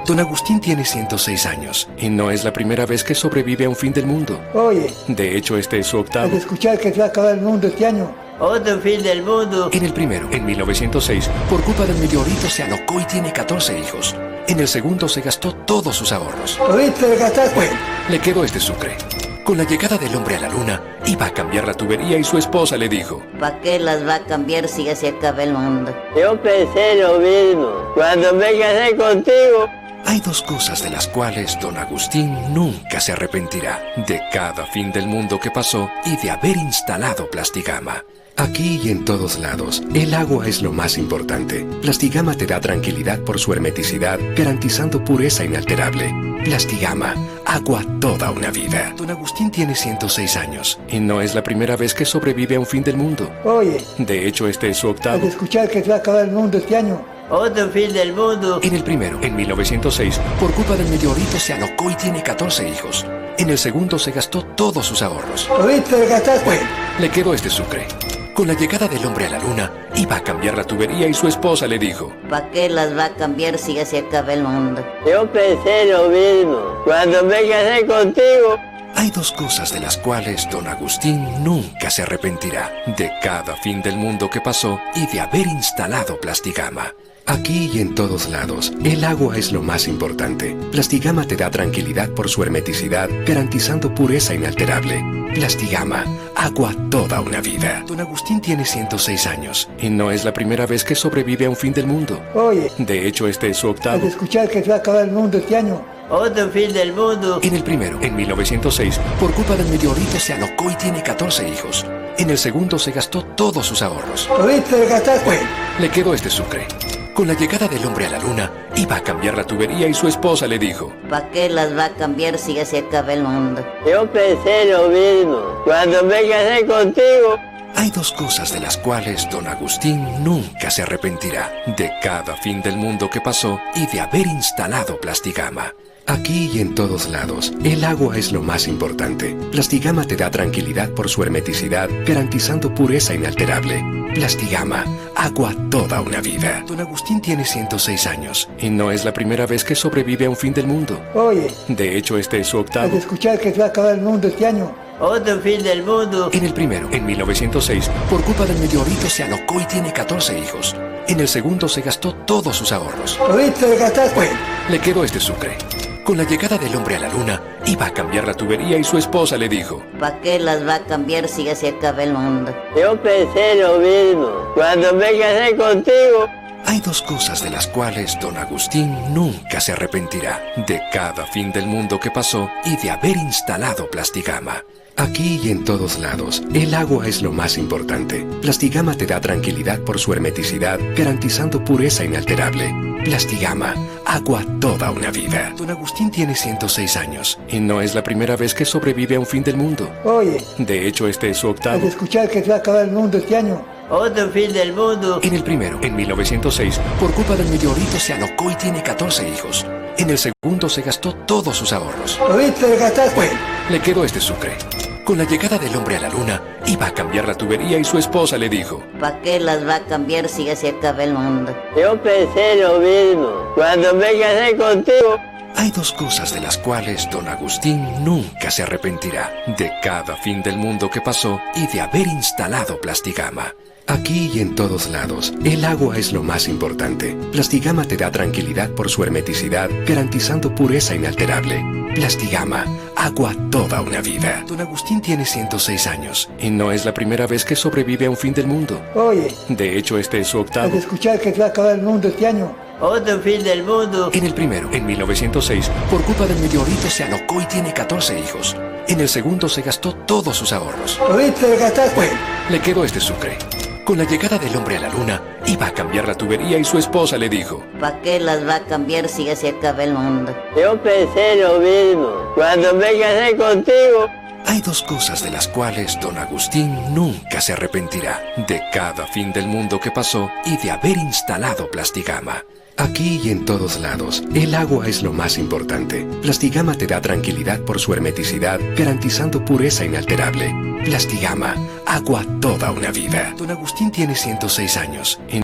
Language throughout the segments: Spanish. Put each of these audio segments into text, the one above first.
Don Agustín tiene 106 años y no es la primera vez que sobrevive a un fin del mundo. Oye, De hecho, este es su octavo. al escuchar que se va a acabar el mundo este año, Otro fin del mundo. En el primero, en 1906, por culpa del meteorito se alocó y tiene 14 hijos. En el segundo se gastó todos sus ahorros. ¿oíste? ¿Le gastaste? Bueno, le quedó este sucre. Con la llegada del hombre a la luna, iba a cambiar la tubería y su esposa le dijo: ¿Para qué las va a cambiar si ya se acaba el mundo? Yo pensé lo mismo. Cuando me casé contigo, hay dos cosas de las cuales don Agustín nunca se arrepentirá: de cada fin del mundo que pasó y de haber instalado Plastigama. Aquí y en todos lados, el agua es lo más importante. Plastigama te da tranquilidad por su hermeticidad, garantizando pureza inalterable. Plastigama, agua toda una vida. Don Agustín tiene 106 años y no es la primera vez que sobrevive a un fin del mundo. Oye, De hecho, este es su al octavo. escuchar que se va a acabar el mundo este año, Otro fin del mundo. En el primero, en 1906, por culpa del meteorito se alocó y tiene 14 hijos. En el segundo se gastó todos sus ahorros. ¿oíste? ¿Le gastaste? Bueno, le quedó este sucre. Con la llegada del hombre a la luna, iba a cambiar la tubería y su esposa le dijo: ¿Para qué las va a cambiar si ya se acaba el mundo? yo pensé lo mismo. Cuando me casé contigo, hay dos cosas de las cuales don Agustín nunca se arrepentirá: de cada fin del mundo que pasó y de haber instalado Plastigama. Aquí y en todos lados, el agua es lo más importante. Plastigama te da tranquilidad por su hermeticidad, garantizando pureza inalterable. Plastigama, agua toda una vida. Don Agustín tiene 106 años y no es la primera vez que sobrevive a un fin del mundo. Oye, De hecho, este es su al octavo. escuchar que se va a acabar el mundo este año, Otro fin del mundo. En el primero, en 1906, por culpa del meteorito se alocó y tiene 14 hijos. En el segundo se gastó todos sus ahorros. ¿oíste? ¿Le gastaste? Bueno, le quedó este sucre. Con la llegada del hombre a la luna, iba a cambiar la tubería y su esposa le dijo: ¿Para qué las va a cambiar si ya se acaba el mundo? yo pensé lo mismo. Cuando me casé contigo, hay dos cosas de las cuales don Agustín nunca se arrepentirá: de cada fin del mundo que pasó y de haber instalado Plastigama. Aquí y en todos lados, el agua es lo más importante. Plastigama te da tranquilidad por su hermeticidad, garantizando pureza inalterable. Plastigama, agua toda una vida. Don Agustín tiene 106 años y no es la primera vez que sobrevive a un fin del mundo. Oye, De hecho, este es su al octavo. escuchar que se va a acabar el mundo este año, Otro fin del mundo. En el primero, en 1906, por culpa del meteorito se alocó y tiene 14 hijos. En el segundo se gastó todos sus ahorros. ¿oíste? ¿Le gastaste? Bueno, le quedó este sucre. Con la llegada del hombre a la luna, iba a cambiar la tubería y su esposa le dijo: ¿Para qué las va a cambiar si ya se acaba el mundo? yo pensé lo mismo. Cuando me casé contigo, hay dos cosas de las cuales don Agustín nunca se arrepentirá: de cada fin del mundo que pasó y de haber instalado Plastigama. Aquí y en todos lados, el agua es lo más importante. Plastigama te da tranquilidad por su hermeticidad, garantizando pureza inalterable. Plastigama, agua toda una vida. Don Agustín tiene 106 años y no es la primera vez que sobrevive a un fin del mundo. Oye, De hecho, este es su al octavo. escuchar que se va a acabar el mundo este año, Otro fin del mundo. En el primero, en 1906, por culpa del meteorito se alocó y tiene 14 hijos. En el segundo se gastó todos sus ahorros. ¿oíste? ¿Le gastaste? Bueno, le quedó este sucre. Con la llegada del hombre a la luna, iba a cambiar la tubería y su esposa le dijo: ¿Para qué las va a cambiar si ya se acaba el mundo? yo pensé lo mismo. Cuando me casé contigo, hay dos cosas de las cuales don Agustín nunca se arrepentirá: de cada fin del mundo que pasó y de haber instalado Plastigama. Aquí y en todos lados, el agua es lo más importante. Plastigama te da tranquilidad por su hermeticidad, garantizando pureza inalterable. Plastigama, agua toda una vida. Don Agustín tiene 106 años y no es la primera vez que sobrevive a un fin del mundo. Oye, De hecho, este es su al octavo. escuchar que se va a acabar el mundo este año, Otro fin del mundo. En el primero, en 1906, por culpa del meteorito se alocó y tiene 14 hijos. En el segundo se gastó todos sus ahorros. ¿oíste? ¿Le gastaste? Bueno, le quedó este sucre. Con la llegada del hombre a la luna, iba a cambiar la tubería y su esposa le dijo: ¿Para qué las va a cambiar si ya se acaba el mundo? yo pensé lo mismo. Cuando me casé contigo, hay dos cosas de las cuales don Agustín nunca se arrepentirá: de cada fin del mundo que pasó y de haber instalado Plastigama. Aquí y en todos lados, el agua es lo más importante. Plastigama te da tranquilidad por su hermeticidad, garantizando pureza inalterable. Plastigama, agua toda una vida. Don Agustín tiene 106 años y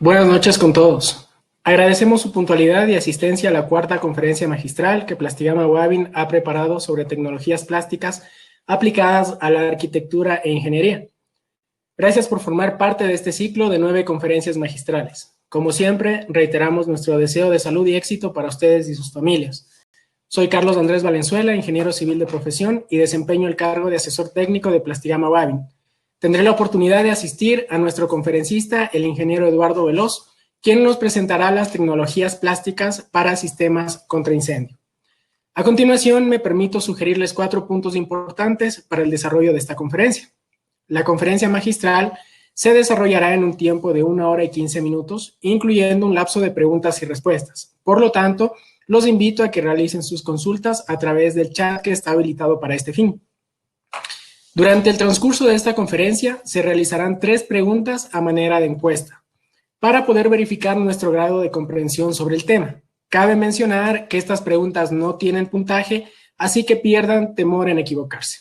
Buenas noches con todos. Agradecemos su puntualidad y asistencia a la cuarta conferencia magistral que Plastigama Wavin ha preparado sobre tecnologías plásticas aplicadas a la arquitectura e ingeniería. Gracias por formar parte de este ciclo de 9 conferencias magistrales. Como siempre, reiteramos nuestro deseo de salud y éxito para ustedes y sus familias. Soy Carlos Andrés Valenzuela, ingeniero civil de profesión y desempeño el cargo de asesor técnico de Plastigama Wavin. Tendré la oportunidad de asistir a nuestro conferencista, el ingeniero Eduardo Veloz, quien nos presentará las tecnologías plásticas para sistemas contra incendio. A continuación, me permito sugerirles 4 puntos importantes para el desarrollo de esta conferencia. La conferencia magistral se desarrollará en un tiempo de 1 hora y 15 minutos, incluyendo un lapso de preguntas y respuestas. Por lo tanto, los invito a que realicen sus consultas a través del chat que está habilitado para este fin. Durante el transcurso de esta conferencia se realizarán 3 preguntas a manera de encuesta para poder verificar nuestro grado de comprensión sobre el tema. Cabe mencionar que estas preguntas no tienen puntaje, así que pierdan temor en equivocarse.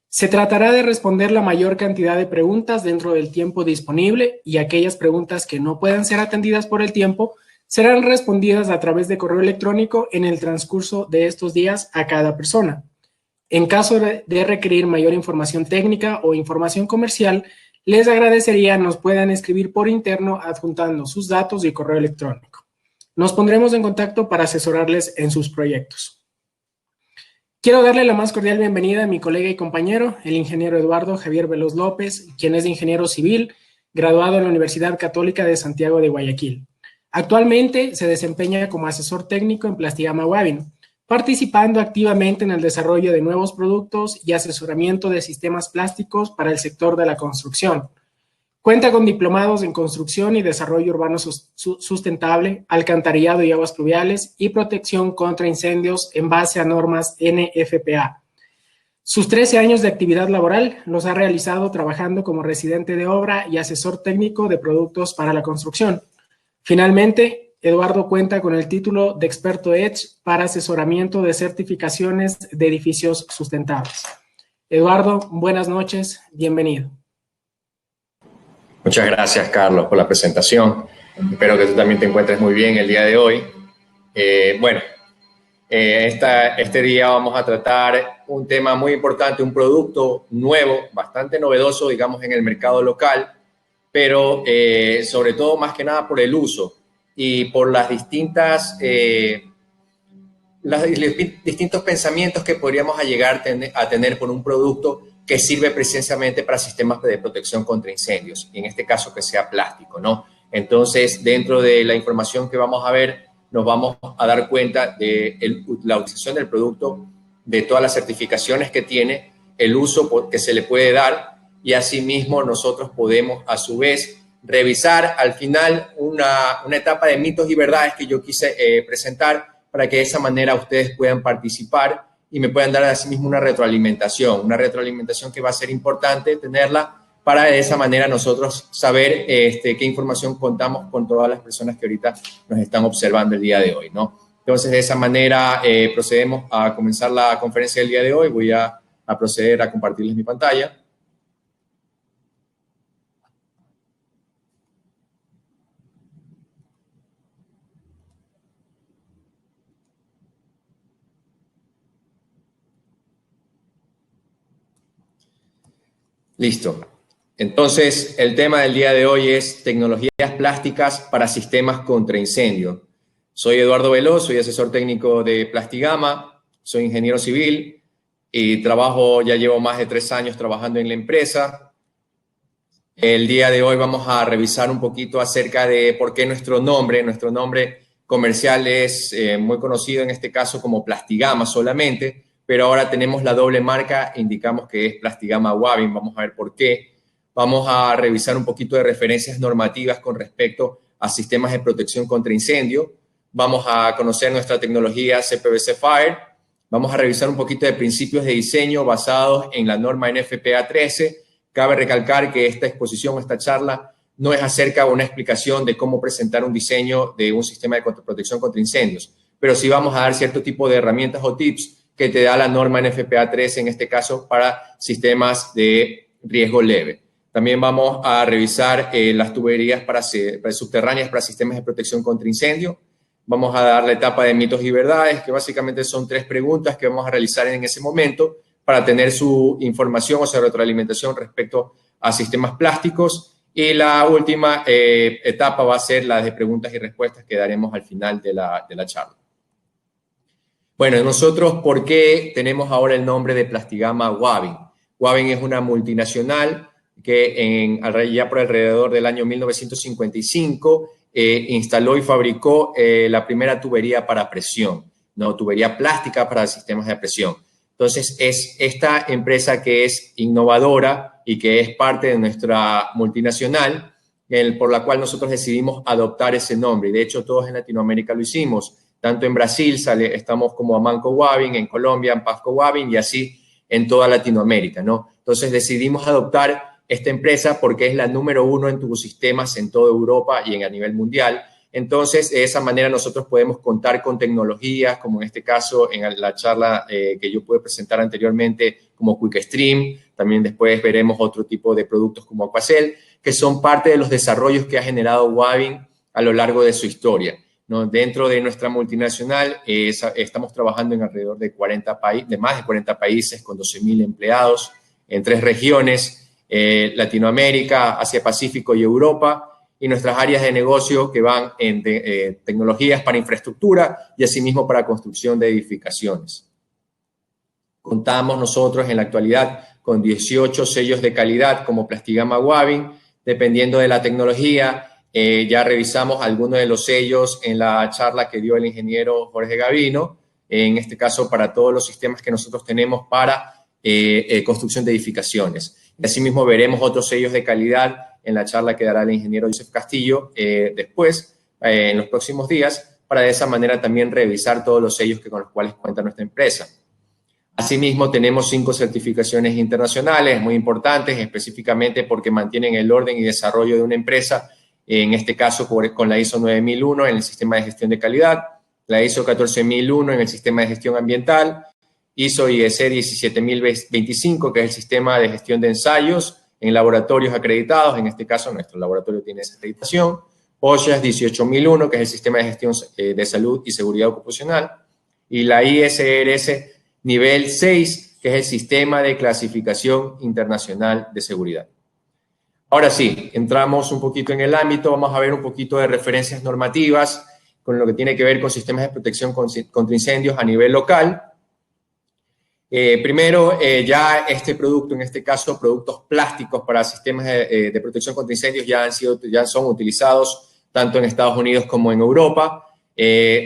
Se tratará de responder la mayor cantidad de preguntas dentro del tiempo disponible y aquellas preguntas que no puedan ser atendidas por el tiempo serán respondidas a través de correo electrónico en el transcurso de estos días a cada persona. En caso de requerir mayor información técnica o información comercial, les agradecería nos puedan escribir por interno adjuntando sus datos y correo electrónico. Nos pondremos en contacto para asesorarles en sus proyectos. Quiero darle la más cordial bienvenida a mi colega y compañero, el ingeniero Eduardo Javier Veloz López, quien es ingeniero civil, graduado en la Universidad Católica de Santiago de Guayaquil. Actualmente se desempeña como asesor técnico en Plastigama Wavin, participando activamente en el desarrollo de nuevos productos y asesoramiento de sistemas plásticos para el sector de la construcción. Cuenta con diplomados en construcción y desarrollo urbano sustentable, alcantarillado y aguas pluviales y protección contra incendios en base a normas NFPA. Sus 13 años de actividad laboral los ha realizado trabajando como residente de obra y asesor técnico de productos para la construcción. Finalmente, Eduardo cuenta con el título de experto EDGE para asesoramiento de certificaciones de edificios sustentables. Eduardo, buenas noches, bienvenido. Muchas gracias, Carlos, por la presentación. Espero que tú también te encuentres muy bien el día de hoy. Este día vamos a tratar un tema muy importante, un producto nuevo, bastante novedoso, digamos, en el mercado local, pero sobre todo, más que nada, por el uso y por los distintos pensamientos que podríamos llegar a tener por un producto que sirve precisamente para sistemas de protección contra incendios, y en este caso que sea plástico, ¿no? Entonces, dentro de la información que vamos a ver, nos vamos a dar cuenta de la utilización del producto, de todas las certificaciones que tiene, el uso que se le puede dar, y asimismo nosotros podemos a su vez revisar al final una etapa de mitos y verdades que yo quise presentar para que de esa manera ustedes puedan participar y me puedan dar asimismo una retroalimentación que va a ser importante tenerla para de esa manera nosotros saber qué información contamos con todas las personas que ahorita nos están observando el día de hoy, ¿no? Entonces, de esa manera procedemos a comenzar la conferencia del día de hoy. Voy a proceder a compartirles mi pantalla. Listo. Entonces, el tema del día de hoy es tecnologías plásticas para sistemas contra incendio. Soy Eduardo Veloz, soy asesor técnico de Plastigama, soy ingeniero civil y ya llevo más de 3 años trabajando en la empresa. El día de hoy vamos a revisar un poquito acerca de por qué nuestro nombre comercial es muy conocido en este caso como Plastigama solamente, pero ahora tenemos la doble marca, indicamos que es Plastigama Wavin. Vamos a ver por qué. Vamos a revisar un poquito de referencias normativas con respecto a sistemas de protección contra incendio. Vamos a conocer nuestra tecnología CPVC Fire. Vamos a revisar un poquito de principios de diseño basados en la norma NFPA 13. Cabe recalcar que esta exposición, esta charla, no es acerca de una explicación de cómo presentar un diseño de un sistema de protección contra incendios, pero sí vamos a dar cierto tipo de herramientas o tips que te da la norma NFPA 13, en este caso para sistemas de riesgo leve. También vamos a revisar las tuberías subterráneas para sistemas de protección contra incendio. Vamos a dar la etapa de mitos y verdades, que básicamente son 3 preguntas que vamos a realizar en ese momento para tener su información o su retroalimentación respecto a sistemas plásticos. Y la última etapa va a ser la de preguntas y respuestas que daremos al final de la charla. Bueno, nosotros, ¿por qué tenemos ahora el nombre de Plastigama Wavin? Wavin es una multinacional que ya por alrededor del año 1955 instaló y fabricó la primera tubería para presión, ¿no? Tubería plástica para sistemas de presión. Entonces, es esta empresa que es innovadora y que es parte de nuestra multinacional, por la cual nosotros decidimos adoptar ese nombre. Y de hecho, todos en Latinoamérica lo hicimos. Tanto en Brasil estamos como Amanco Wavin, en Colombia, en Pasco Wavin, y así en toda Latinoamérica, ¿no? Entonces, decidimos adoptar esta empresa porque es la número 1 en turbosistemas en toda Europa y a nivel mundial. Entonces, de esa manera nosotros podemos contar con tecnologías, como en este caso en la charla que yo pude presentar anteriormente, como QuickStream. También después veremos otro tipo de productos como Aquacel, que son parte de los desarrollos que ha generado Wavin a lo largo de su historia, ¿no? Dentro de nuestra multinacional estamos trabajando en alrededor de más de 40 países con 12.000 empleados en 3 regiones, Latinoamérica, Asia-Pacífico y Europa, y nuestras áreas de negocio que van en tecnologías para infraestructura y asimismo para construcción de edificaciones. Contamos nosotros en la actualidad con 18 sellos de calidad como Plastigama Wavin, dependiendo de la tecnología. Ya revisamos algunos de los sellos en la charla que dio el ingeniero Jorge Gavino, en este caso para todos los sistemas que nosotros tenemos para construcción de edificaciones. Asimismo, veremos otros sellos de calidad en la charla que dará el ingeniero Joseph Castillo después, en los próximos días, para de esa manera también revisar todos los sellos con los cuales cuenta nuestra empresa. Asimismo, tenemos 5 certificaciones internacionales muy importantes, específicamente porque mantienen el orden y desarrollo de una empresa, en este caso con la ISO 9001 en el sistema de gestión de calidad, la ISO 14001 en el sistema de gestión ambiental, ISO IEC 17025, que es el sistema de gestión de ensayos en laboratorios acreditados. En este caso, nuestro laboratorio tiene esa acreditación. OSHA 18001, que es el sistema de gestión de salud y seguridad ocupacional. Y la ISRS nivel 6, que es el sistema de clasificación internacional de seguridad. Ahora sí, entramos un poquito en el ámbito. Vamos a ver un poquito de referencias normativas con lo que tiene que ver con sistemas de protección contra incendios a nivel local. Primero, ya este producto, en este caso, productos plásticos para sistemas de protección contra incendios ya son utilizados tanto en Estados Unidos como en Europa.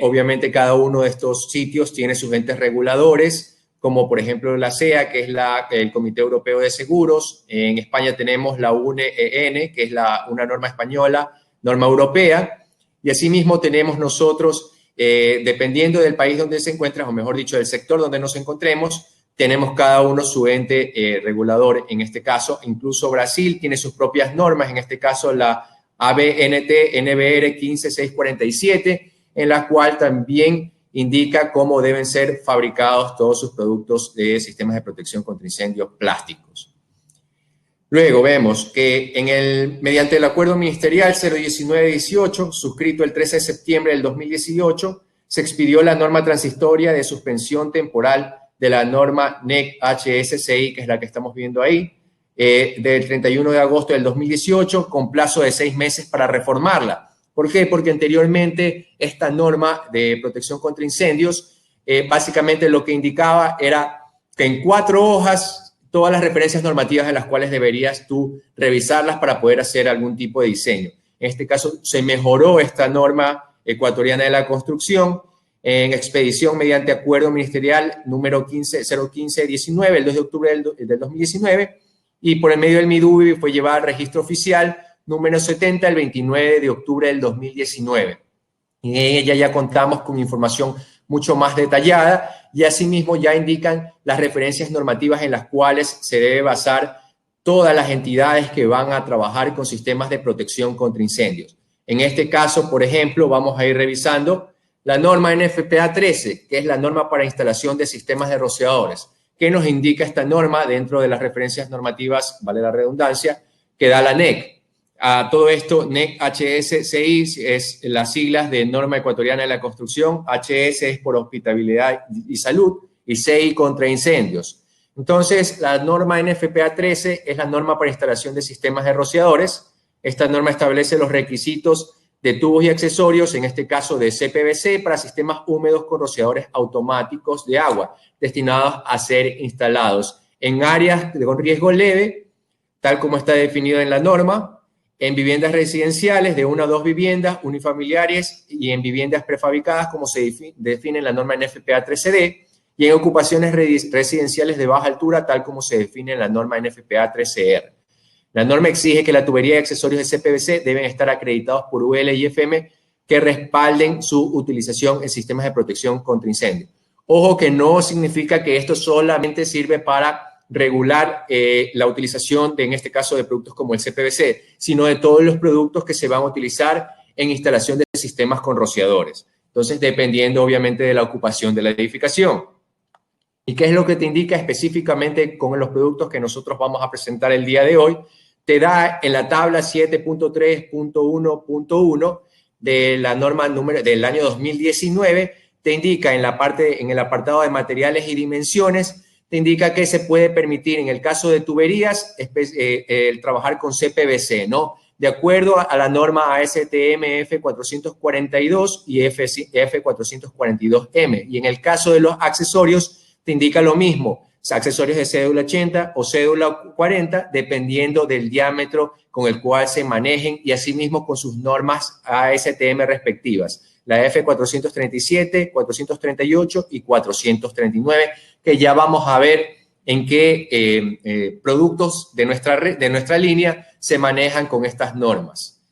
Obviamente, cada uno de estos sitios tiene sus entes reguladores, como por ejemplo la CEA, que es el Comité Europeo de Seguros. En España tenemos la UNEEN, que es una norma española, norma europea. Y asimismo tenemos nosotros, dependiendo del país donde se encuentra, o mejor dicho, del sector donde nos encontremos, tenemos cada uno su ente regulador. En este caso, incluso Brasil tiene sus propias normas, en este caso la ABNT NBR 15647, en la cual también indica cómo deben ser fabricados todos sus productos de sistemas de protección contra incendios plásticos. Luego vemos que mediante el Acuerdo Ministerial 01918, suscrito el 13 de septiembre del 2018, se expidió la norma transitoria de suspensión temporal de la norma NEC HSCI, que es la que estamos viendo ahí, del 31 de agosto del 2018, con plazo de 6 meses para reformarla. ¿Por qué? Porque anteriormente esta norma de protección contra incendios básicamente lo que indicaba era que en 4 hojas todas las referencias normativas en las cuales deberías tú revisarlas para poder hacer algún tipo de diseño. En este caso se mejoró esta norma ecuatoriana de la construcción en expedición mediante acuerdo ministerial número 01519, el 2 de octubre del 2019, y por el medio del MIDUBI fue llevada al registro oficial número 70 el 29 de octubre del 2019. En ella ya contamos con información mucho más detallada y asimismo ya indican las referencias normativas en las cuales se debe basar todas las entidades que van a trabajar con sistemas de protección contra incendios. En este caso, por ejemplo, vamos a ir revisando la norma NFPA 13, que es la norma para instalación de sistemas de rociadores. ¿Qué nos indica esta norma dentro de las referencias normativas, vale la redundancia? que da la NEC. A todo esto, NEC HSCI es las siglas de Norma Ecuatoriana de la Construcción, HS es por Hospitabilidad y Salud, y CI contra incendios. Entonces, la norma NFPA 13 es la norma para instalación de sistemas de rociadores. Esta norma establece los requisitos de tubos y accesorios, en este caso de CPVC, para sistemas húmedos con rociadores automáticos de agua, destinados a ser instalados en áreas con riesgo leve, tal como está definido en la norma, en viviendas residenciales de 1 a 2 viviendas, unifamiliares y en viviendas prefabricadas, como se define en la norma NFPA 13D, y en ocupaciones residenciales de baja altura, tal como se define en la norma NFPA 13R. La norma exige que la tubería y accesorios de CPVC deben estar acreditados por UL y FM que respalden su utilización en sistemas de protección contra incendio. Ojo que no significa que esto solamente sirve para regular la utilización en este caso, de productos como el CPVC, sino de todos los productos que se van a utilizar en instalación de sistemas con rociadores. Entonces, dependiendo obviamente de la ocupación de la edificación. ¿Y qué es lo que te indica específicamente con los productos que nosotros vamos a presentar el día de hoy? Te da en la tabla 7.3.1.1 de la norma del año 2019, te indica en el apartado de materiales y dimensiones, te indica que se puede permitir en el caso de tuberías el trabajar con CPVC, ¿no? De acuerdo a la norma ASTM F442 y F442M. Y en el caso de los accesorios, te indica lo mismo, accesorios de cédula 80 o cédula 40, dependiendo del diámetro con el cual se manejen y asimismo con sus normas ASTM respectivas, la F437, 438 y 439, que ya vamos a ver en qué productos de nuestra línea se manejan con estas normas.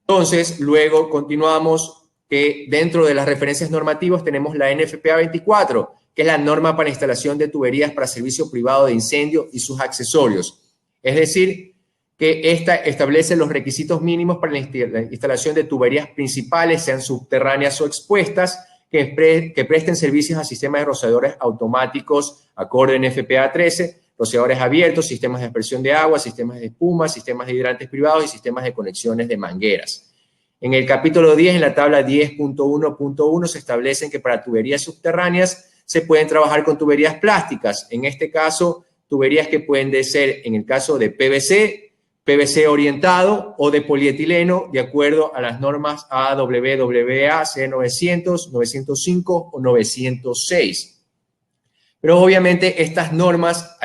Entonces, luego continuamos que dentro de las referencias normativas tenemos la NFPA 24, que es la norma para instalación de tuberías para servicio privado de incendio y sus accesorios. Es decir, que esta establece los requisitos mínimos para la instalación de tuberías principales, sean subterráneas o expuestas, que presten servicios a sistemas de rociadores automáticos acorde en NFPA 13, rociadores abiertos, sistemas de aspersión de agua, sistemas de espuma, sistemas de hidrantes privados y sistemas de conexiones de mangueras. En el capítulo 10, en la tabla 10.1.1, se establecen que para tuberías subterráneas se pueden trabajar con tuberías plásticas. En este caso, tuberías que pueden ser, en el caso de PVC, PVC orientado o de polietileno, de acuerdo a las normas AWWA C900, 905 o 906. Pero obviamente estas normas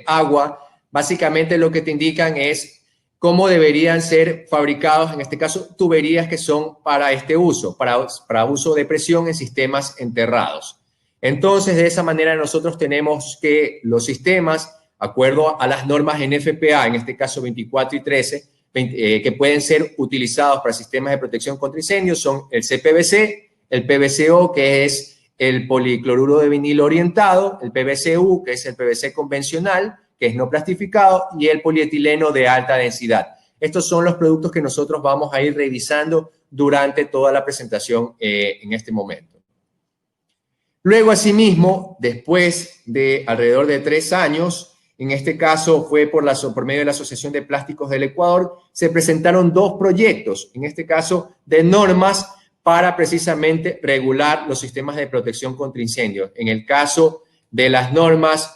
agua, básicamente lo que te indican es cómo deberían ser fabricados, en este caso, tuberías que son para este uso, para uso de presión en sistemas enterrados. Entonces, de esa manera nosotros tenemos que los sistemas, acuerdo a las normas NFPA, en este caso 24 y 13, que pueden ser utilizados para sistemas de protección contra incendios, son el CPVC, el PVCO, que es el policloruro de vinilo orientado, el PVCU, que es el PVC convencional, que es no plastificado, y el polietileno de alta densidad. Estos son los productos que nosotros vamos a ir revisando durante toda la presentación en este momento. Luego, asimismo, después de alrededor de 3 años, en este caso fue por medio de la Asociación de Plásticos del Ecuador, se presentaron 2 proyectos, en este caso de normas para precisamente regular los sistemas de protección contra incendios. En el caso de las normas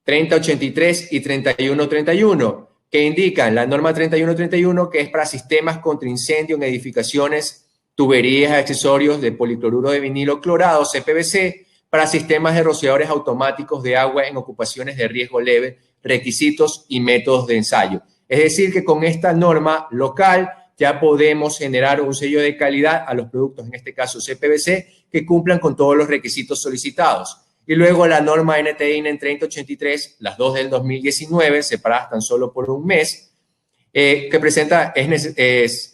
3083 y 3131, que indican la norma 3131, que es para sistemas contra incendio en edificaciones, tuberías, accesorios de policloruro de vinilo clorado, CPVC, para sistemas de rociadores automáticos de agua en ocupaciones de riesgo leve, requisitos y métodos de ensayo. Es decir, que con esta norma local ya podemos generar un sello de calidad a los productos, en este caso CPVC, que cumplan con todos los requisitos solicitados. Y luego la norma NTIN en 3083, las 2 del 2019, separadas tan solo por un mes, que presenta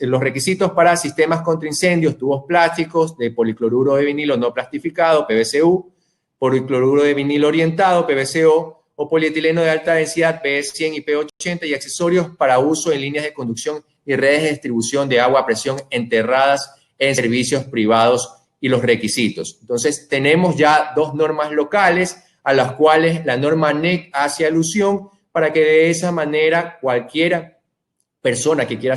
los requisitos para sistemas contra incendios, tubos plásticos de policloruro de vinilo no plastificado, PVCU, policloruro de vinilo orientado, PVCO, o polietileno de alta densidad, P100 y P80, y accesorios para uso en líneas de conducción y redes de distribución de agua a presión enterradas en servicios privados y los requisitos. Entonces, tenemos ya 2 normas locales a las cuales la norma NEC hace alusión para que de esa manera cualquiera persona que quiera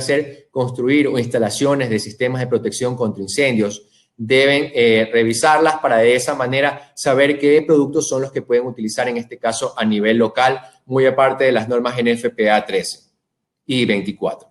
construir o instalaciones de sistemas de protección contra incendios deben revisarlas para de esa manera saber qué productos son los que pueden utilizar en este caso a nivel local, muy aparte de las normas NFPA 13 y 24.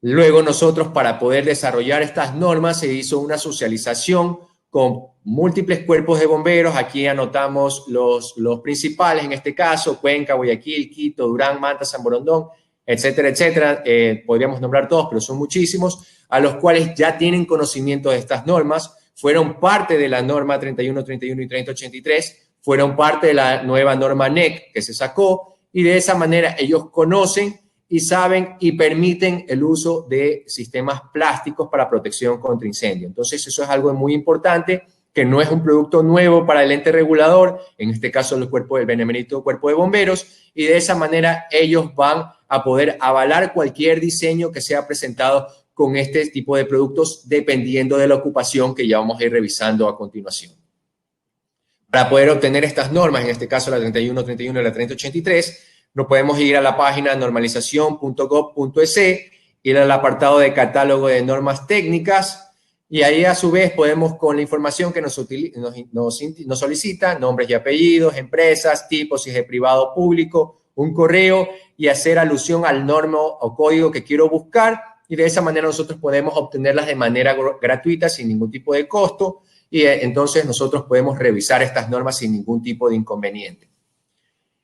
Luego nosotros, para poder desarrollar estas normas, se hizo una socialización con múltiples cuerpos de bomberos. Aquí anotamos los principales, en este caso, Cuenca, Guayaquil, Quito, Durán, Manta, San Borondón, etcétera, etcétera. Podríamos nombrar todos, pero son muchísimos, a los cuales ya tienen conocimiento de estas normas, fueron parte de la norma 3131 y 3083, fueron parte de la nueva norma NEC que se sacó, y de esa manera ellos conocen y saben y permiten el uso de sistemas plásticos para protección contra incendio. Entonces, eso es algo muy importante, que no es un producto nuevo para el ente regulador, en este caso el benemérito Cuerpo de Bomberos, y de esa manera ellos van a poder avalar cualquier diseño que sea presentado con este tipo de productos, dependiendo de la ocupación que ya vamos a ir revisando a continuación. Para poder obtener estas normas, en este caso la 3131 y la 3083, nos podemos ir a la página normalización.gov.es, ir al apartado de catálogo de normas técnicas, y ahí a su vez podemos, con la información que nos solicita, nombres y apellidos, empresas, tipos, si es de privado o público, un correo, y hacer alusión al norma o código que quiero buscar, y de esa manera nosotros podemos obtenerlas de manera gratuita, sin ningún tipo de costo, y entonces nosotros podemos revisar estas normas sin ningún tipo de inconveniente.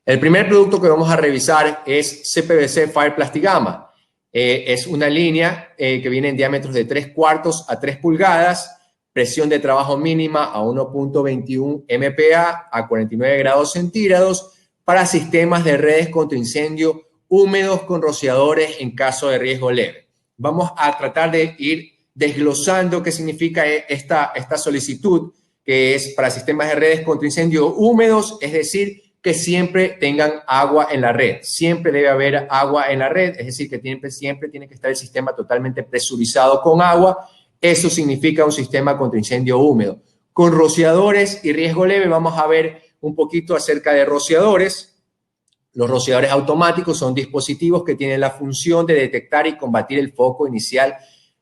El primer producto que vamos a revisar es CPVC Fire Plastigama. Es una línea que viene en diámetros de 3/4 a 3 pulgadas, presión de trabajo mínima a 1.21 MPa a 49 grados centígrados para sistemas de redes contra incendio húmedos con rociadores en caso de riesgo leve. Vamos a tratar de ir desglosando qué significa esta solicitud, que es para sistemas de redes contra incendio húmedos, es decir, que siempre tengan agua en la red. Siempre debe haber agua en la red, es decir, que siempre tiene que estar el sistema totalmente presurizado con agua. Eso significa un sistema contra incendio húmedo. Con rociadores y riesgo leve vamos a ver un poquito acerca de rociadores. Los rociadores automáticos son dispositivos que tienen la función de detectar y combatir el foco inicial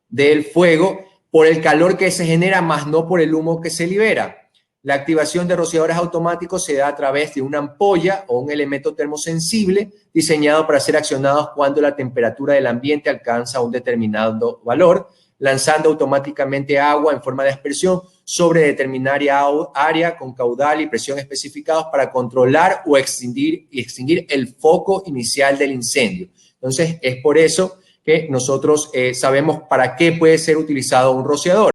del fuego por el calor que se genera, más no por el humo que se libera. La activación de rociadores automáticos se da a través de una ampolla o un elemento termosensible diseñado para ser accionados cuando la temperatura del ambiente alcanza un determinado valor, lanzando automáticamente agua en forma de aspersión sobre determinada área con caudal y presión especificados para controlar o extinguir el foco inicial del incendio. Entonces, es por eso que nosotros sabemos para qué puede ser utilizado un rociador.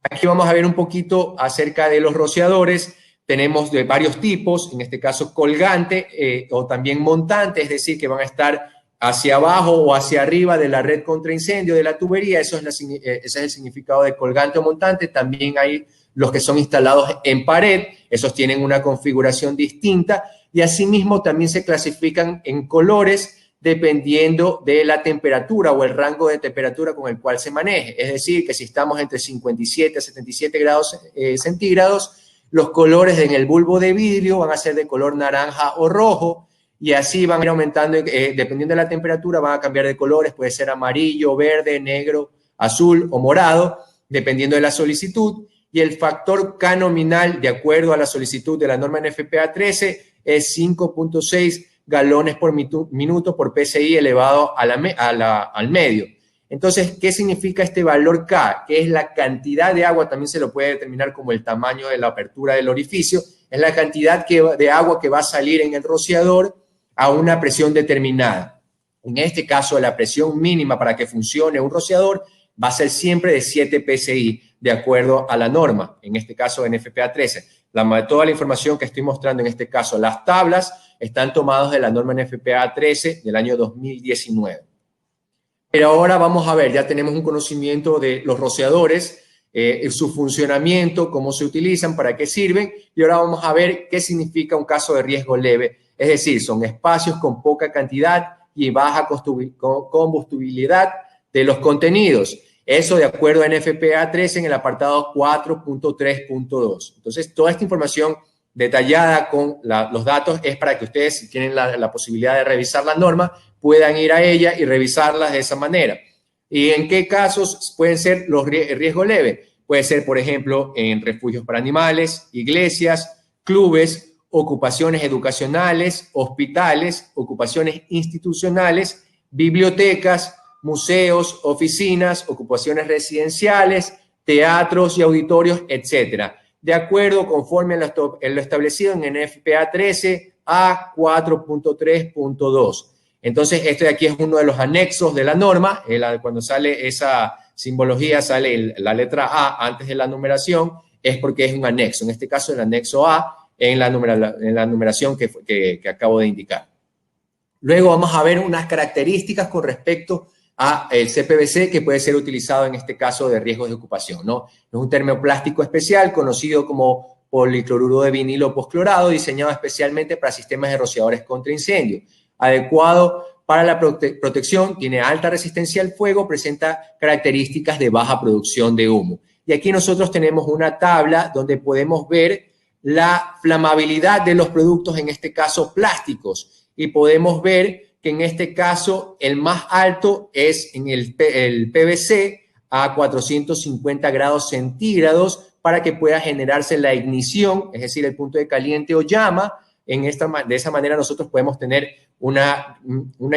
Aquí vamos a ver un poquito acerca de los rociadores. Tenemos de varios tipos, en este caso colgante o también montante, es decir, que van a estar hacia abajo o hacia arriba de la red contra incendio de la tubería. Ese es el significado de colgante o montante. También hay los que son instalados en pared. Esos tienen una configuración distinta y asimismo también se clasifican en colores dependiendo de la temperatura o el rango de temperatura con el cual se maneje. Es decir, que si estamos entre 57 a 77 grados centígrados, los colores en el bulbo de vidrio van a ser de color naranja o rojo, y así van a ir aumentando, dependiendo de la temperatura, van a cambiar de colores, puede ser amarillo, verde, negro, azul o morado, dependiendo de la solicitud, y el factor K nominal, de acuerdo a la solicitud de la norma NFPA 13, es 5.6 galones por minuto por PSI elevado al medio. Entonces, ¿qué significa este valor K? Que es la cantidad de agua, también se lo puede determinar como el tamaño de la apertura del orificio, es la cantidad de agua que va a salir en el rociador a una presión determinada. En este caso, la presión mínima para que funcione un rociador va a ser siempre de 7 PSI, de acuerdo a la norma, en este caso NFPA 13. Toda la información que estoy mostrando en este caso, las tablas, están tomadas de la norma NFPA 13 del año 2019. Pero ahora vamos a ver, ya tenemos un conocimiento de los rociadores, su funcionamiento, cómo se utilizan, para qué sirven, y ahora vamos a ver qué significa un caso de riesgo leve. Es decir, son espacios con poca cantidad y baja combustibilidad de los contenidos. Eso de acuerdo a NFPA 13 en el apartado 4.3.2. Entonces, toda esta información detallada con los datos, es para que ustedes, si tienen la posibilidad de revisar la norma, puedan ir a ella y revisarlas de esa manera. ¿Y en qué casos pueden ser los riesgos leves? Puede ser, por ejemplo, en refugios para animales, iglesias, clubes, ocupaciones educacionales, hospitales, ocupaciones institucionales, bibliotecas, museos, oficinas, ocupaciones residenciales, teatros y auditorios, etcétera, de acuerdo conforme a lo establecido en NFPA 13 a 4.3.2. Entonces, este de aquí es uno de los anexos de la norma. Cuando sale esa simbología, sale la letra A antes de la numeración, es porque es un anexo. En este caso, el anexo A en la numeración que acabo de indicar. Luego vamos a ver unas características con respecto a el CPVC que puede ser utilizado en este caso de riesgos de ocupación, ¿no? Es un termoplástico especial conocido como policloruro de vinilo postclorado, diseñado especialmente para sistemas de rociadores contra incendio. Adecuado para la protección, tiene alta resistencia al fuego, presenta características de baja producción de humo. Y aquí nosotros tenemos una tabla donde podemos ver la flamabilidad de los productos, en este caso plásticos, y podemos ver que en este caso el más alto es en el PVC a 450 grados centígrados para que pueda generarse la ignición, es decir, el punto de caliente o llama. De esa manera nosotros podemos tener una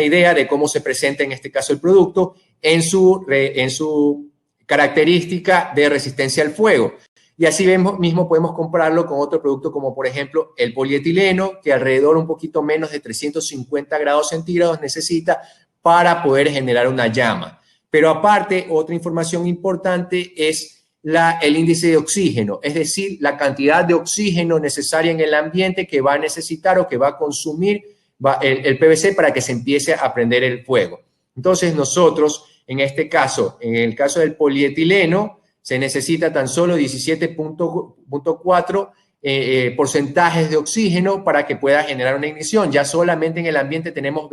idea de cómo se presenta en este caso el producto en su característica de resistencia al fuego. Y así mismo podemos compararlo con otro producto como por ejemplo el polietileno, que alrededor un poquito menos de 350 grados centígrados necesita para poder generar una llama. Pero aparte, otra información importante es el índice de oxígeno, es decir, la cantidad de oxígeno necesaria en el ambiente que va a necesitar o que va a consumir el PVC para que se empiece a prender el fuego. Entonces nosotros, en este caso, en el caso del polietileno, se necesita tan solo 17.4 porcentajes de oxígeno para que pueda generar una ignición. Ya solamente en el ambiente tenemos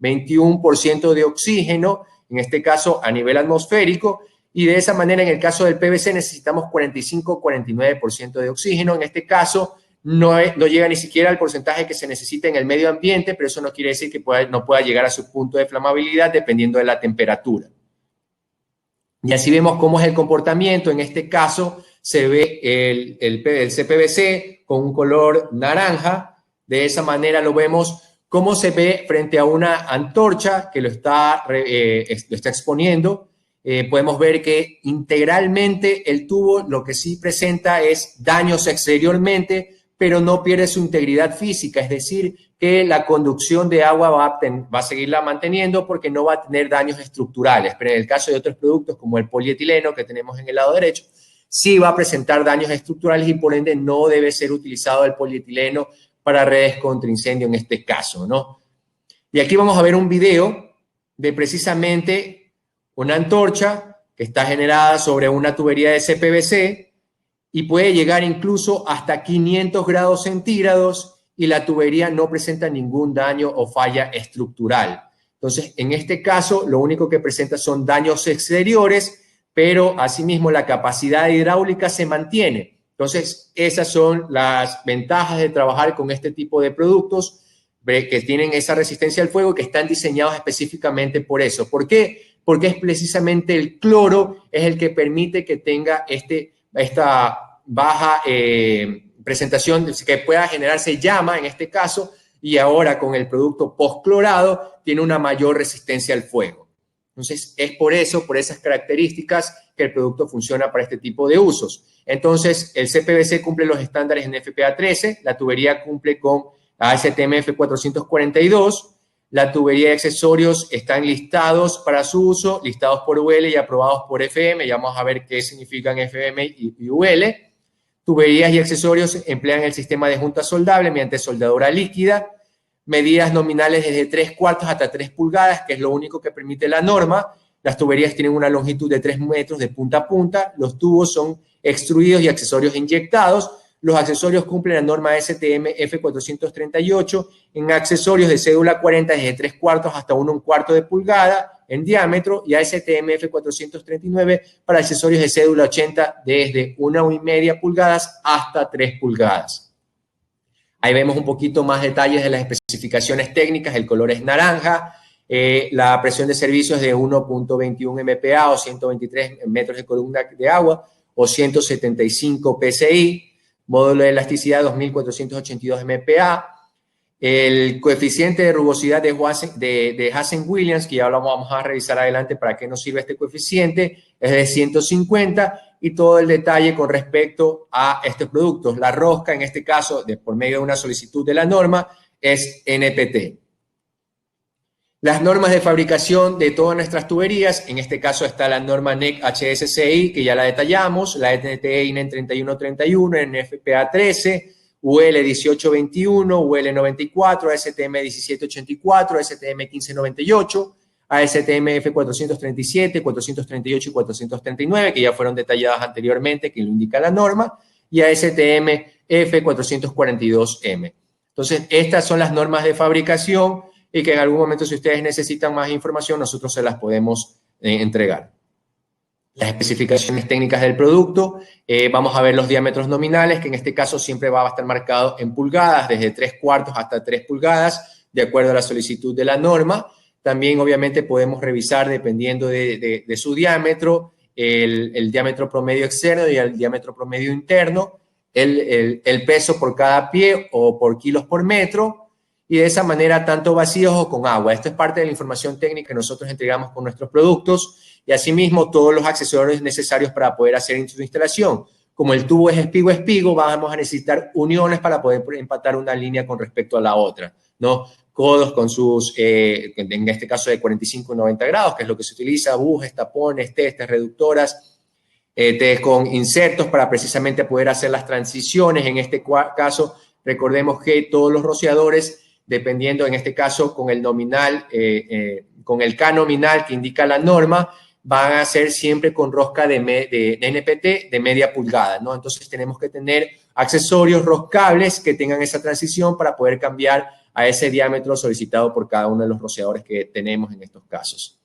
21% de oxígeno, en este caso a nivel atmosférico, y de esa manera en el caso del PVC necesitamos 45-49% de oxígeno. En este caso no llega ni siquiera al porcentaje que se necesita en el medio ambiente, pero eso no quiere decir que no pueda llegar a su punto de flamabilidad dependiendo de la temperatura. Y así vemos cómo es el comportamiento. En este caso se ve el CPVC con un color naranja. De esa manera lo vemos cómo se ve frente a una antorcha que lo está exponiendo. Podemos ver que integralmente el tubo lo que sí presenta es daños exteriormente, pero no pierde su integridad física, es decir, que la conducción de agua va a seguirla manteniendo porque no va a tener daños estructurales. Pero en el caso de otros productos como el polietileno que tenemos en el lado derecho, sí va a presentar daños estructurales y por ende no debe ser utilizado el polietileno para redes contra incendio en este caso, ¿no? Y aquí vamos a ver un video de precisamente una antorcha que está generada sobre una tubería de CPVC y puede llegar incluso hasta 500 grados centígrados y la tubería no presenta ningún daño o falla estructural. Entonces, en este caso, lo único que presenta son daños exteriores, pero asimismo la capacidad hidráulica se mantiene. Entonces, esas son las ventajas de trabajar con este tipo de productos que tienen esa resistencia al fuego, que están diseñados específicamente por eso. ¿Por qué? Porque es precisamente el cloro es el que permite que tenga esta baja presentación, que pueda generarse llama en este caso, y ahora con el producto postclorado tiene una mayor resistencia al fuego. Entonces, es por eso, por esas características, que el producto funciona para este tipo de usos. Entonces, el CPVC cumple los estándares en FPA 13, la tubería cumple con ASTM 442, la tubería y accesorios están listados para su uso, listados por UL y aprobados por FM. Ya vamos a ver qué significan FM y UL. Tuberías y accesorios emplean el sistema de junta soldable mediante soldadura líquida. Medidas nominales desde 3/4 hasta 3 pulgadas, que es lo único que permite la norma. Las tuberías tienen una longitud de 3 metros de punta a punta. Los tubos son extruidos y accesorios inyectados. Los accesorios cumplen la norma STM F438 en accesorios de cédula 40 desde 3/4 hasta 1/4 de pulgada en diámetro y ASTM F439 para accesorios de cédula 80 desde 1,5 pulgadas hasta 3 pulgadas. Ahí vemos un poquito más detalles de las especificaciones técnicas. El color es naranja. La presión de servicio es de 1.21 MPa o 123 metros de columna de agua o 175 PSI. Módulo de elasticidad 2482 MPa. El coeficiente de rugosidad de Hazen-Williams, que ya lo vamos a revisar adelante para qué nos sirve este coeficiente, es de 150, y todo el detalle con respecto a estos productos. La rosca, en este caso, por medio de una solicitud de la norma, es NPT. Las normas de fabricación de todas nuestras tuberías, en este caso está la norma NEC HSCI, que ya la detallamos, la NTE INEN 3131, NFPA 13, UL 1821, UL 94, ASTM 1784, ASTM 1598, ASTM F437, 438 y 439, que ya fueron detalladas anteriormente, que lo indica la norma, y ASTM F442M. Entonces, estas son las normas de fabricación y que en algún momento, si ustedes necesitan más información, nosotros se las podemos entregar. Las especificaciones técnicas del producto, vamos a ver los diámetros nominales, que en este caso siempre va a estar marcado en pulgadas, desde 3/4 hasta 3 pulgadas, de acuerdo a la solicitud de la norma. También, obviamente, podemos revisar, dependiendo de su diámetro, el diámetro promedio externo y el diámetro promedio interno, el peso por cada pie o por kilos por metro, y de esa manera tanto vacíos o con agua. Esto es parte de la información técnica que nosotros entregamos con nuestros productos, y asimismo todos los accesorios necesarios para poder hacer su instalación. Como el tubo es espigo, vamos a necesitar uniones para poder empatar una línea con respecto a la otra, ¿no? Codos con sus, en este caso de 45 y 90 grados, que es lo que se utiliza, bujes, tapones, testes, reductoras, con insertos para precisamente poder hacer las transiciones. En este caso, recordemos que todos los rociadores, dependiendo en este caso con el nominal, con el K nominal que indica la norma, van a ser siempre con rosca de NPT de media pulgada, ¿no? Entonces tenemos que tener accesorios roscables que tengan esa transición para poder cambiar a ese diámetro solicitado por cada uno de los rociadores que tenemos en estos casos.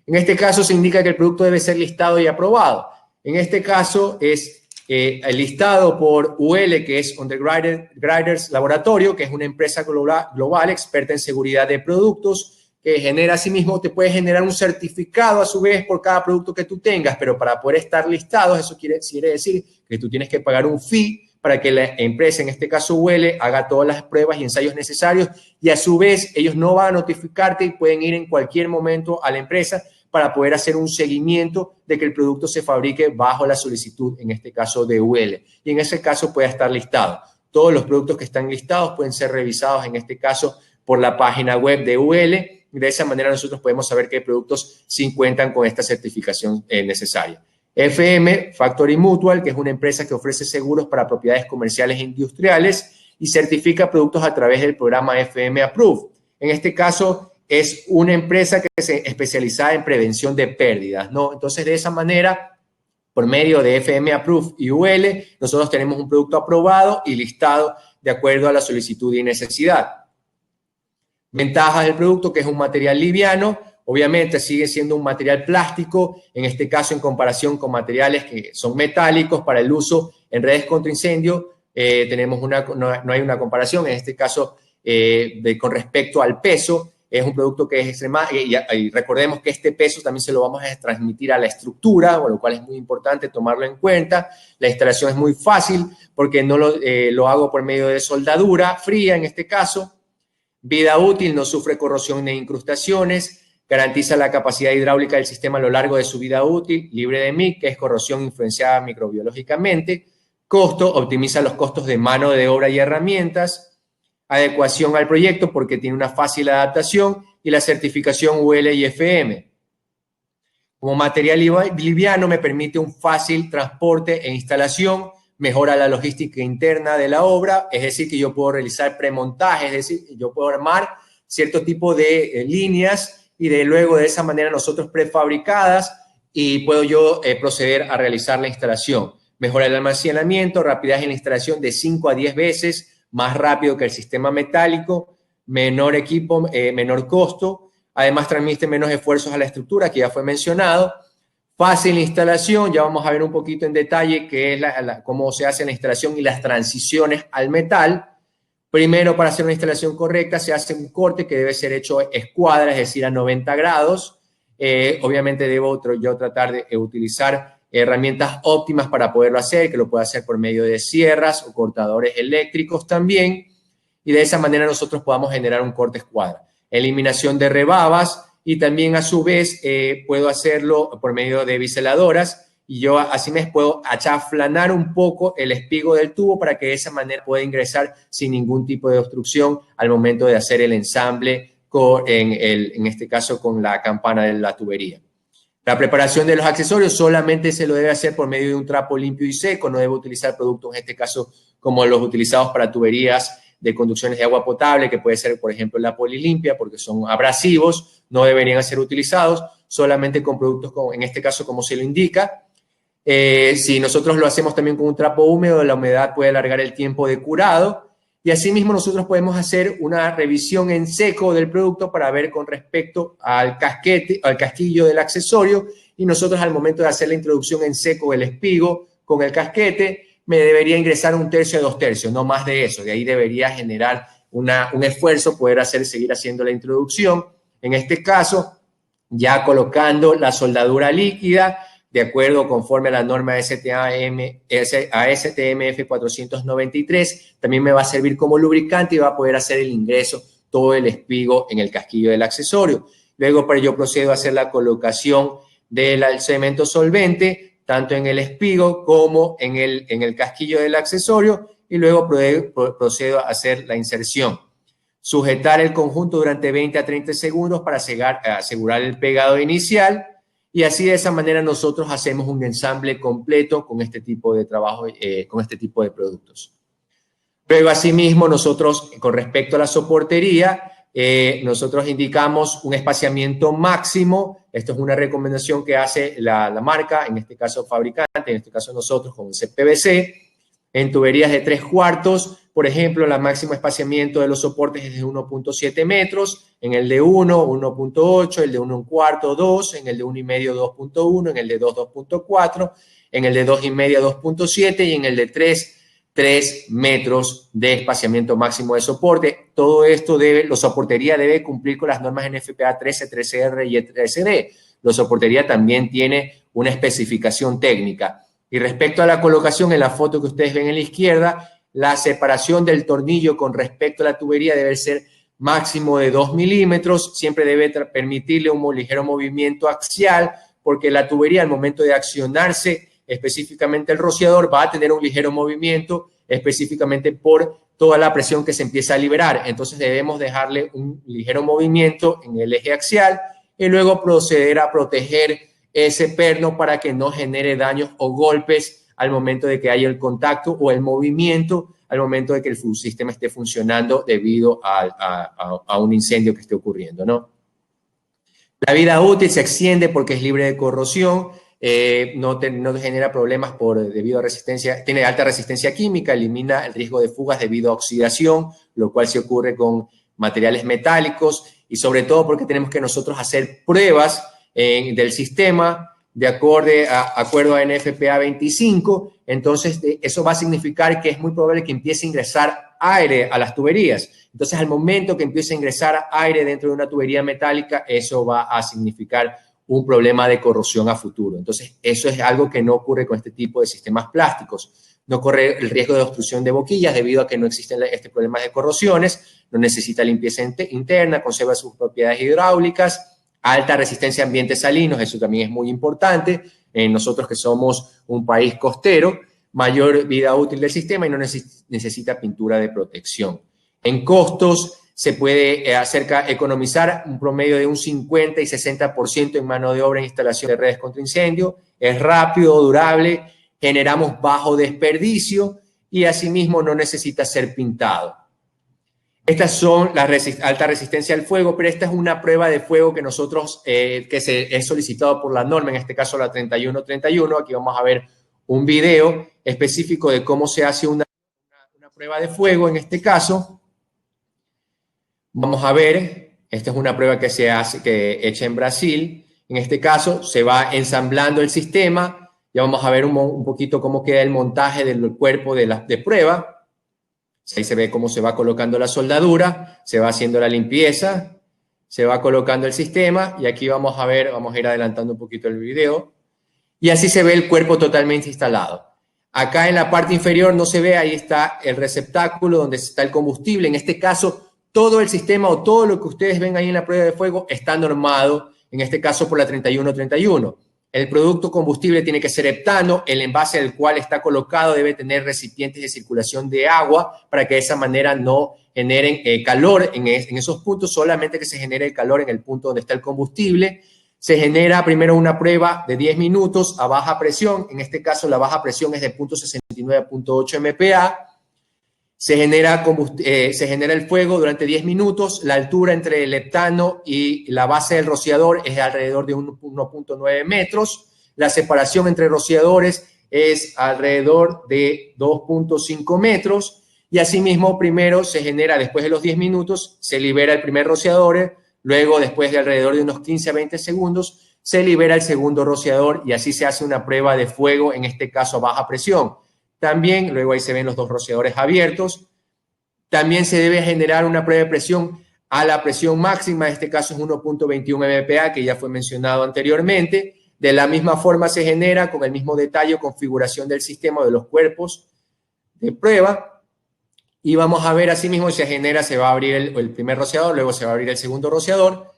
En este caso se indica que el producto debe ser listado y aprobado. En este caso es el listado por UL, que es Underwriters Laboratorio, que es una empresa global experta en seguridad de productos, que genera asimismo, te puede generar un certificado a su vez por cada producto que tú tengas, pero para poder estar listados, eso quiere decir que tú tienes que pagar un fee para que la empresa, en este caso UL, haga todas las pruebas y ensayos necesarios, y a su vez ellos no van a notificarte y pueden ir en cualquier momento a la empresa para poder hacer un seguimiento de que el producto se fabrique bajo la solicitud, en este caso de UL, y en ese caso puede estar listado. Todos los productos que están listados pueden ser revisados, en este caso, por la página web de UL. De esa manera nosotros podemos saber qué productos sí cuentan con esta certificación necesaria. FM Factory Mutual, que es una empresa que ofrece seguros para propiedades comerciales e industriales y certifica productos a través del programa FM Approve. En este caso es una empresa que es especializada en prevención de pérdidas, ¿no? Entonces, de esa manera, por medio de FM Approve y UL, nosotros tenemos un producto aprobado y listado de acuerdo a la solicitud y necesidad. Ventajas del producto, que es un material liviano, obviamente sigue siendo un material plástico, en este caso en comparación con materiales que son metálicos para el uso en redes contra incendio, no hay una comparación, en este caso con respecto al peso, es un producto que es extrema, y recordemos que este peso también se lo vamos a transmitir a la estructura, con lo cual es muy importante tomarlo en cuenta. La instalación es muy fácil porque no lo hago por medio de soldadura fría en este caso. Vida útil, no sufre corrosión ni incrustaciones, garantiza la capacidad hidráulica del sistema a lo largo de su vida útil, libre de MIC, que es corrosión influenciada microbiológicamente. Costo, optimiza los costos de mano de obra y herramientas. Adecuación al proyecto porque tiene una fácil adaptación, y la certificación UL y FM. Como material liviano me permite un fácil transporte e instalación, mejora la logística interna de la obra, es decir, que yo puedo realizar premontaje, es decir, yo puedo armar cierto tipo de líneas y luego de esa manera nosotros prefabricadas, y puedo yo proceder a realizar la instalación. Mejora el almacenamiento, rapidez en la instalación de 5 a 10 veces más rápido que el sistema metálico, menor equipo, menor costo, además transmite menos esfuerzos a la estructura, que ya fue mencionado. Fácil instalación, ya vamos a ver un poquito en detalle qué es cómo se hace la instalación y las transiciones al metal. Primero, para hacer una instalación correcta, se hace un corte que debe ser hecho escuadra, es decir, a 90 grados. Obviamente debo yo tratar de utilizar herramientas óptimas para poderlo hacer, que lo pueda hacer por medio de sierras o cortadores eléctricos también, y de esa manera nosotros podamos generar un corte escuadra. Eliminación de rebabas, y también a su vez puedo hacerlo por medio de biseladoras, y yo así me puedo achaflanar un poco el espigo del tubo para que de esa manera pueda ingresar sin ningún tipo de obstrucción al momento de hacer el ensamble en este caso con la campana de la tubería. La preparación de los accesorios solamente se lo debe hacer por medio de un trapo limpio y seco, no debe utilizar productos en este caso como los utilizados para tuberías de conducciones de agua potable, que puede ser por ejemplo la polilimpia, porque son abrasivos, no deberían ser utilizados, solamente con productos en este caso como se lo indica. Si nosotros lo hacemos también con un trapo húmedo, la humedad puede alargar el tiempo de curado, y asimismo nosotros podemos hacer una revisión en seco del producto para ver con respecto al casquillo del accesorio, y nosotros al momento de hacer la introducción en seco del espigo con el casquete, me debería ingresar 1/3 a 2/3, no más de eso. De ahí debería generar un esfuerzo poder seguir haciendo la introducción. En este caso, ya colocando la soldadura líquida, de acuerdo conforme a la norma ASTM F493, también me va a servir como lubricante y va a poder hacer el ingreso todo el espigo en el casquillo del accesorio. Luego yo procedo a hacer la colocación del cemento solvente, tanto en el espigo como en el casquillo del accesorio, y luego procedo a hacer la inserción. Sujetar el conjunto durante 20 a 30 segundos para asegurar el pegado inicial. Y así de esa manera nosotros hacemos un ensamble completo con este tipo de trabajo, con este tipo de productos. Luego, asimismo, nosotros, con respecto a la soportería, nosotros indicamos un espaciamiento máximo. Esto es una recomendación que hace la marca, en este caso fabricante, en este caso nosotros con CPVC. En tuberías de 3/4, por ejemplo, el máximo espaciamiento de los soportes es de 1.7 metros, en el de 1, 1.8, el de 1/4, 2, en el de 1,5, 2.1, en el de 2, 2.4, en el de 2,5, 2.7 y en el de 3 metros de espaciamiento máximo de soporte. Todo esto la soportería debe cumplir con las normas NFPA 13, 13R y 13D. La soportería también tiene una especificación técnica. Y respecto a la colocación, en la foto que ustedes ven en la izquierda, la separación del tornillo con respecto a la tubería debe ser máximo de 2 milímetros. Siempre debe permitirle un ligero movimiento axial, porque la tubería al momento de accionarse específicamente el rociador va a tener un ligero movimiento específicamente por toda la presión que se empieza a liberar. Entonces debemos dejarle un ligero movimiento en el eje axial y luego proceder a proteger ese perno para que no genere daños o golpes al momento de que haya el contacto o el movimiento al momento de que el sistema esté funcionando debido a un incendio que esté ocurriendo, ¿no? La vida útil se extiende porque es libre de corrosión, no genera problemas debido a resistencia, tiene alta resistencia química, elimina el riesgo de fugas debido a oxidación, lo cual se ocurre con materiales metálicos, y sobre todo porque tenemos que nosotros hacer pruebas del sistema de acuerdo a NFPA 25, entonces eso va a significar que es muy probable que empiece a ingresar aire a las tuberías. Entonces, al momento que empiece a ingresar aire dentro de una tubería metálica, eso va a significar un problema de corrosión a futuro. Entonces, eso es algo que no ocurre con este tipo de sistemas plásticos. No corre el riesgo de obstrucción de boquillas debido a que no existen este problema de corrosiones, no necesita limpieza interna, conserva sus propiedades hidráulicas, alta resistencia a ambientes salinos, eso también es muy importante. Nosotros que somos un país costero, mayor vida útil del sistema y no necesita pintura de protección. En costos se puede economizar un promedio de un 50 y 60% en mano de obra en instalación de redes contra incendio. Es rápido, durable, generamos bajo desperdicio y asimismo no necesita ser pintado. Estas son las alta resistencia al fuego, pero esta es una prueba de fuego que nosotros, es solicitado por la norma, en este caso la 3131. Aquí vamos a ver un video específico de cómo se hace una prueba de fuego en este caso. Vamos a ver, esta es una prueba que se hace, hecha en Brasil. En este caso se va ensamblando el sistema. Ya vamos a ver un poquito cómo queda el montaje del cuerpo de prueba. Ahí se ve cómo se va colocando la soldadura, se va haciendo la limpieza, se va colocando el sistema y aquí vamos a ver, vamos a ir adelantando un poquito el video y así se ve el cuerpo totalmente instalado. Acá en la parte inferior no se ve, ahí está el receptáculo donde está el combustible. En este caso, todo el sistema o todo lo que ustedes ven ahí en la prueba de fuego está normado, en este caso por la 3131. El producto combustible tiene que ser heptano, el envase del cual está colocado debe tener recipientes de circulación de agua para que de esa manera no generen calor en esos puntos, solamente que se genere el calor en el punto donde está el combustible. Se genera primero una prueba de 10 minutos a baja presión, en este caso la baja presión es de 0.69 a 0.8 MPa. Se genera el fuego durante 10 minutos, la altura entre el heptano y la base del rociador es alrededor de 1.9 metros, la separación entre rociadores es alrededor de 2.5 metros y asimismo primero se genera, después de los 10 minutos, se libera el primer rociador, luego después de alrededor de unos 15 a 20 segundos se libera el segundo rociador y así se hace una prueba de fuego, en este caso a baja presión. También, luego ahí se ven los dos rociadores abiertos. También se debe generar una prueba de presión a la presión máxima, en este caso es 1.21 MPa, que ya fue mencionado anteriormente. De la misma forma se genera, con el mismo detalle o configuración del sistema de los cuerpos de prueba. Y vamos a ver asimismo se genera, se va a abrir el primer rociador, luego se va a abrir el segundo rociador.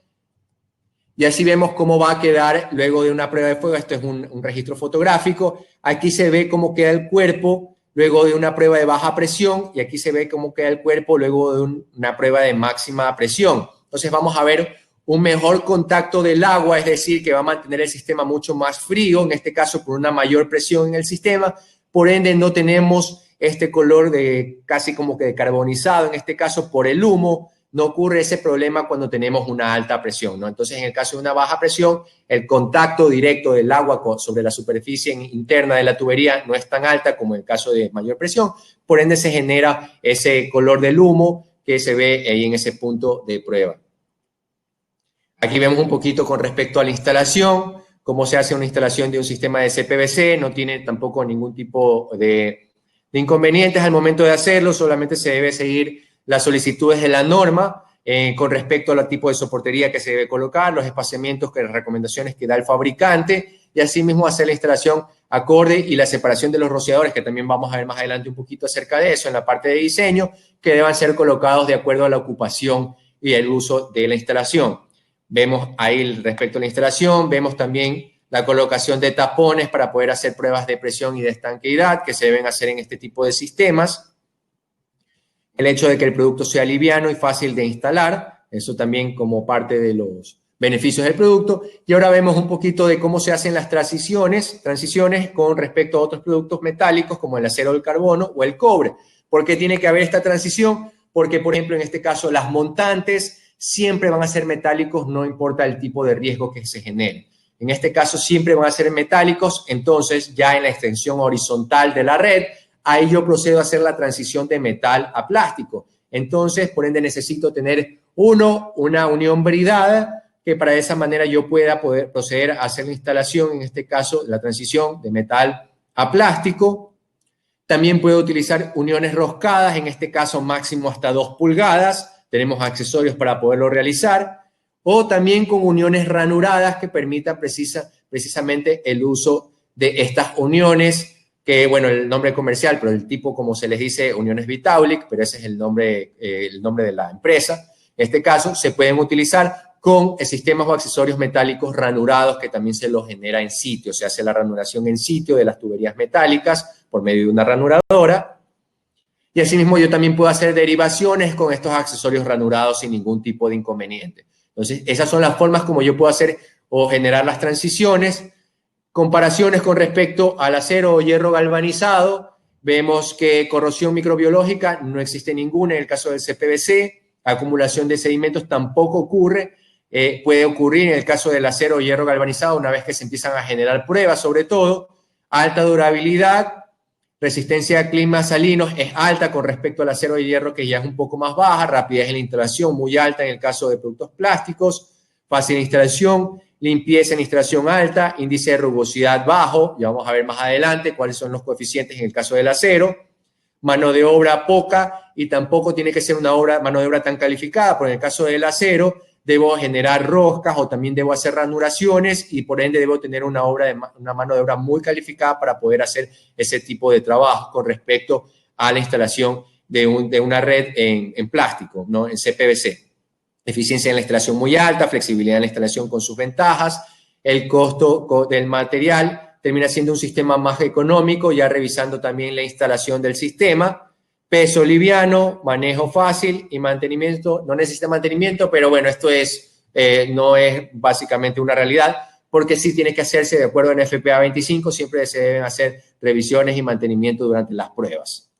Y así vemos cómo va a quedar luego de una prueba de fuego. Esto es un registro fotográfico. Aquí se ve cómo queda el cuerpo luego de una prueba de baja presión y aquí se ve cómo queda el cuerpo luego de una prueba de máxima presión. Entonces vamos a ver un mejor contacto del agua, es decir, que va a mantener el sistema mucho más frío, en este caso por una mayor presión en el sistema. Por ende no tenemos este color de casi como que de carbonizado, en este caso por el humo. No ocurre ese problema cuando tenemos una alta presión, ¿no? Entonces, en el caso de una baja presión, el contacto directo del agua sobre la superficie interna de la tubería no es tan alta como en el caso de mayor presión. Por ende, se genera ese color del humo que se ve ahí en ese punto de prueba. Aquí vemos un poquito con respecto a la instalación, cómo se hace una instalación de un sistema de CPVC. No tiene tampoco ningún tipo de inconvenientes al momento de hacerlo, solamente se debe seguir las solicitudes de la norma con respecto al tipo de soportería que se debe colocar, los espaciamientos, las recomendaciones que da el fabricante y asimismo hacer la instalación acorde y la separación de los rociadores, que también vamos a ver más adelante un poquito acerca de eso en la parte de diseño, que deban ser colocados de acuerdo a la ocupación y el uso de la instalación. Vemos ahí respecto a la instalación, vemos también la colocación de tapones para poder hacer pruebas de presión y de estanqueidad que se deben hacer en este tipo de sistemas. El hecho de que el producto sea liviano y fácil de instalar, eso también como parte de los beneficios del producto. Y ahora vemos un poquito de cómo se hacen las transiciones con respecto a otros productos metálicos como el acero, el carbono o el cobre. ¿Por qué tiene que haber esta transición? Porque, por ejemplo, en este caso, las montantes siempre van a ser metálicos, no importa el tipo de riesgo que se genere. En este caso, siempre van a ser metálicos, entonces ya en la extensión horizontal de la red, ahí yo procedo a hacer la transición de metal a plástico. Entonces, por ende, necesito tener una unión bridada que para esa manera yo pueda poder proceder a hacer la instalación, en este caso, la transición de metal a plástico. También puedo utilizar uniones roscadas, en este caso máximo hasta 2 pulgadas. Tenemos accesorios para poderlo realizar. O también con uniones ranuradas que permitan precisamente el uso de estas uniones, que, bueno, el nombre comercial, pero el tipo, como se les dice, uniones Vitaulic, pero ese es el nombre de la empresa. En este caso, se pueden utilizar con sistemas o accesorios metálicos ranurados que también se los genera en sitio. Se hace la ranuración en sitio de las tuberías metálicas por medio de una ranuradora. Y asimismo, yo también puedo hacer derivaciones con estos accesorios ranurados sin ningún tipo de inconveniente. Entonces, esas son las formas como yo puedo hacer o generar las transiciones. Comparaciones con respecto al acero o hierro galvanizado, vemos que corrosión microbiológica no existe ninguna en el caso del CPVC, acumulación de sedimentos tampoco ocurre, puede ocurrir en el caso del acero o hierro galvanizado una vez que se empiezan a generar pruebas, sobre todo, alta durabilidad, resistencia a climas salinos es alta con respecto al acero y hierro que ya es un poco más baja, rapidez en la instalación muy alta en el caso de productos plásticos, fácil instalación, limpieza en instalación alta, índice de rugosidad bajo, ya vamos a ver más adelante cuáles son los coeficientes en el caso del acero, mano de obra poca y tampoco tiene que ser mano de obra tan calificada. Por en el caso del acero, debo generar roscas o también debo hacer ranuraciones y por ende debo tener una mano de obra muy calificada para poder hacer ese tipo de trabajo con respecto a la instalación de una red en plástico, ¿no? En CPVC. Eficiencia en la instalación muy alta, flexibilidad en la instalación con sus ventajas, el costo del material termina siendo un sistema más económico, ya revisando también la instalación del sistema. Peso liviano, manejo fácil y mantenimiento, no necesita mantenimiento, pero bueno, esto no es básicamente una realidad, porque sí tiene que hacerse de acuerdo en FPA 25, siempre se deben hacer revisiones y mantenimiento durante las pruebas.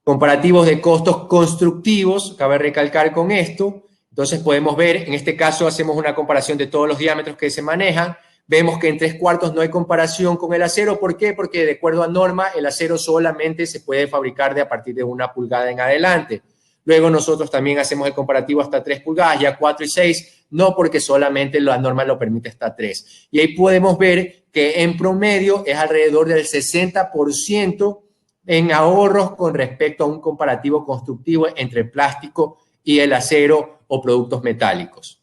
Comparativos de costos constructivos, cabe recalcar con esto. Entonces podemos ver, en este caso hacemos una comparación de todos los diámetros que se manejan. Vemos que en 3/4 no hay comparación con el acero. ¿Por qué? Porque de acuerdo a norma, el acero solamente se puede fabricar a partir de 1 pulgada en adelante. Luego nosotros también hacemos el comparativo hasta 3 pulgadas, ya 4 y 6, no porque solamente la norma lo permite hasta 3. Y ahí podemos ver que en promedio es alrededor del 60% en ahorros con respecto a un comparativo constructivo entre el plástico y el acero o productos metálicos.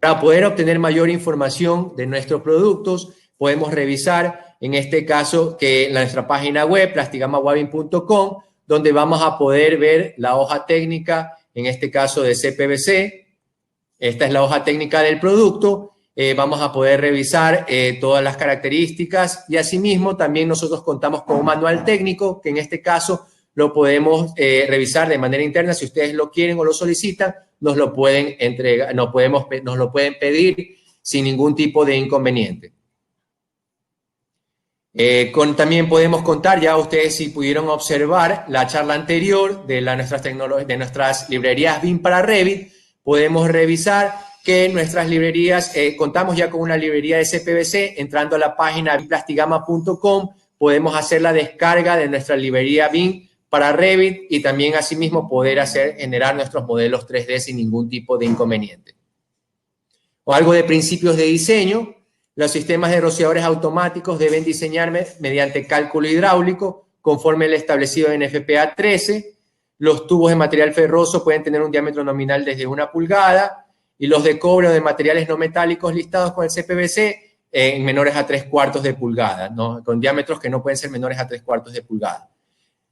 Para poder obtener mayor información de nuestros productos, podemos revisar, en este caso, que nuestra página web, plastigamawabin.com, donde vamos a poder ver la hoja técnica, en este caso de CPVC. Esta es la hoja técnica del producto. Vamos a poder revisar todas las características y asimismo también nosotros contamos con un manual técnico que en este caso lo podemos revisar de manera interna. Si ustedes lo quieren o lo solicitan, nos lo pueden entregar, nos lo pueden pedir sin ningún tipo de inconveniente. También podemos contar, ya ustedes si pudieron observar la charla anterior de nuestras librerías BIM para Revit, podemos revisar que en nuestras librerías, contamos ya con una librería de CPVC, entrando a la página plastigama.com, podemos hacer la descarga de nuestra librería BIM para Revit y también asimismo poder generar nuestros modelos 3D sin ningún tipo de inconveniente. O algo de principios de diseño, los sistemas de rociadores automáticos deben diseñarse mediante cálculo hidráulico conforme el establecido en FPA 13. Los tubos de material ferroso pueden tener un diámetro nominal desde 1 pulgada y los de cobre o de materiales no metálicos listados con el CPVC en menores a 3/4 de pulgada, ¿no? Con diámetros que no pueden ser menores a 3/4 de pulgada.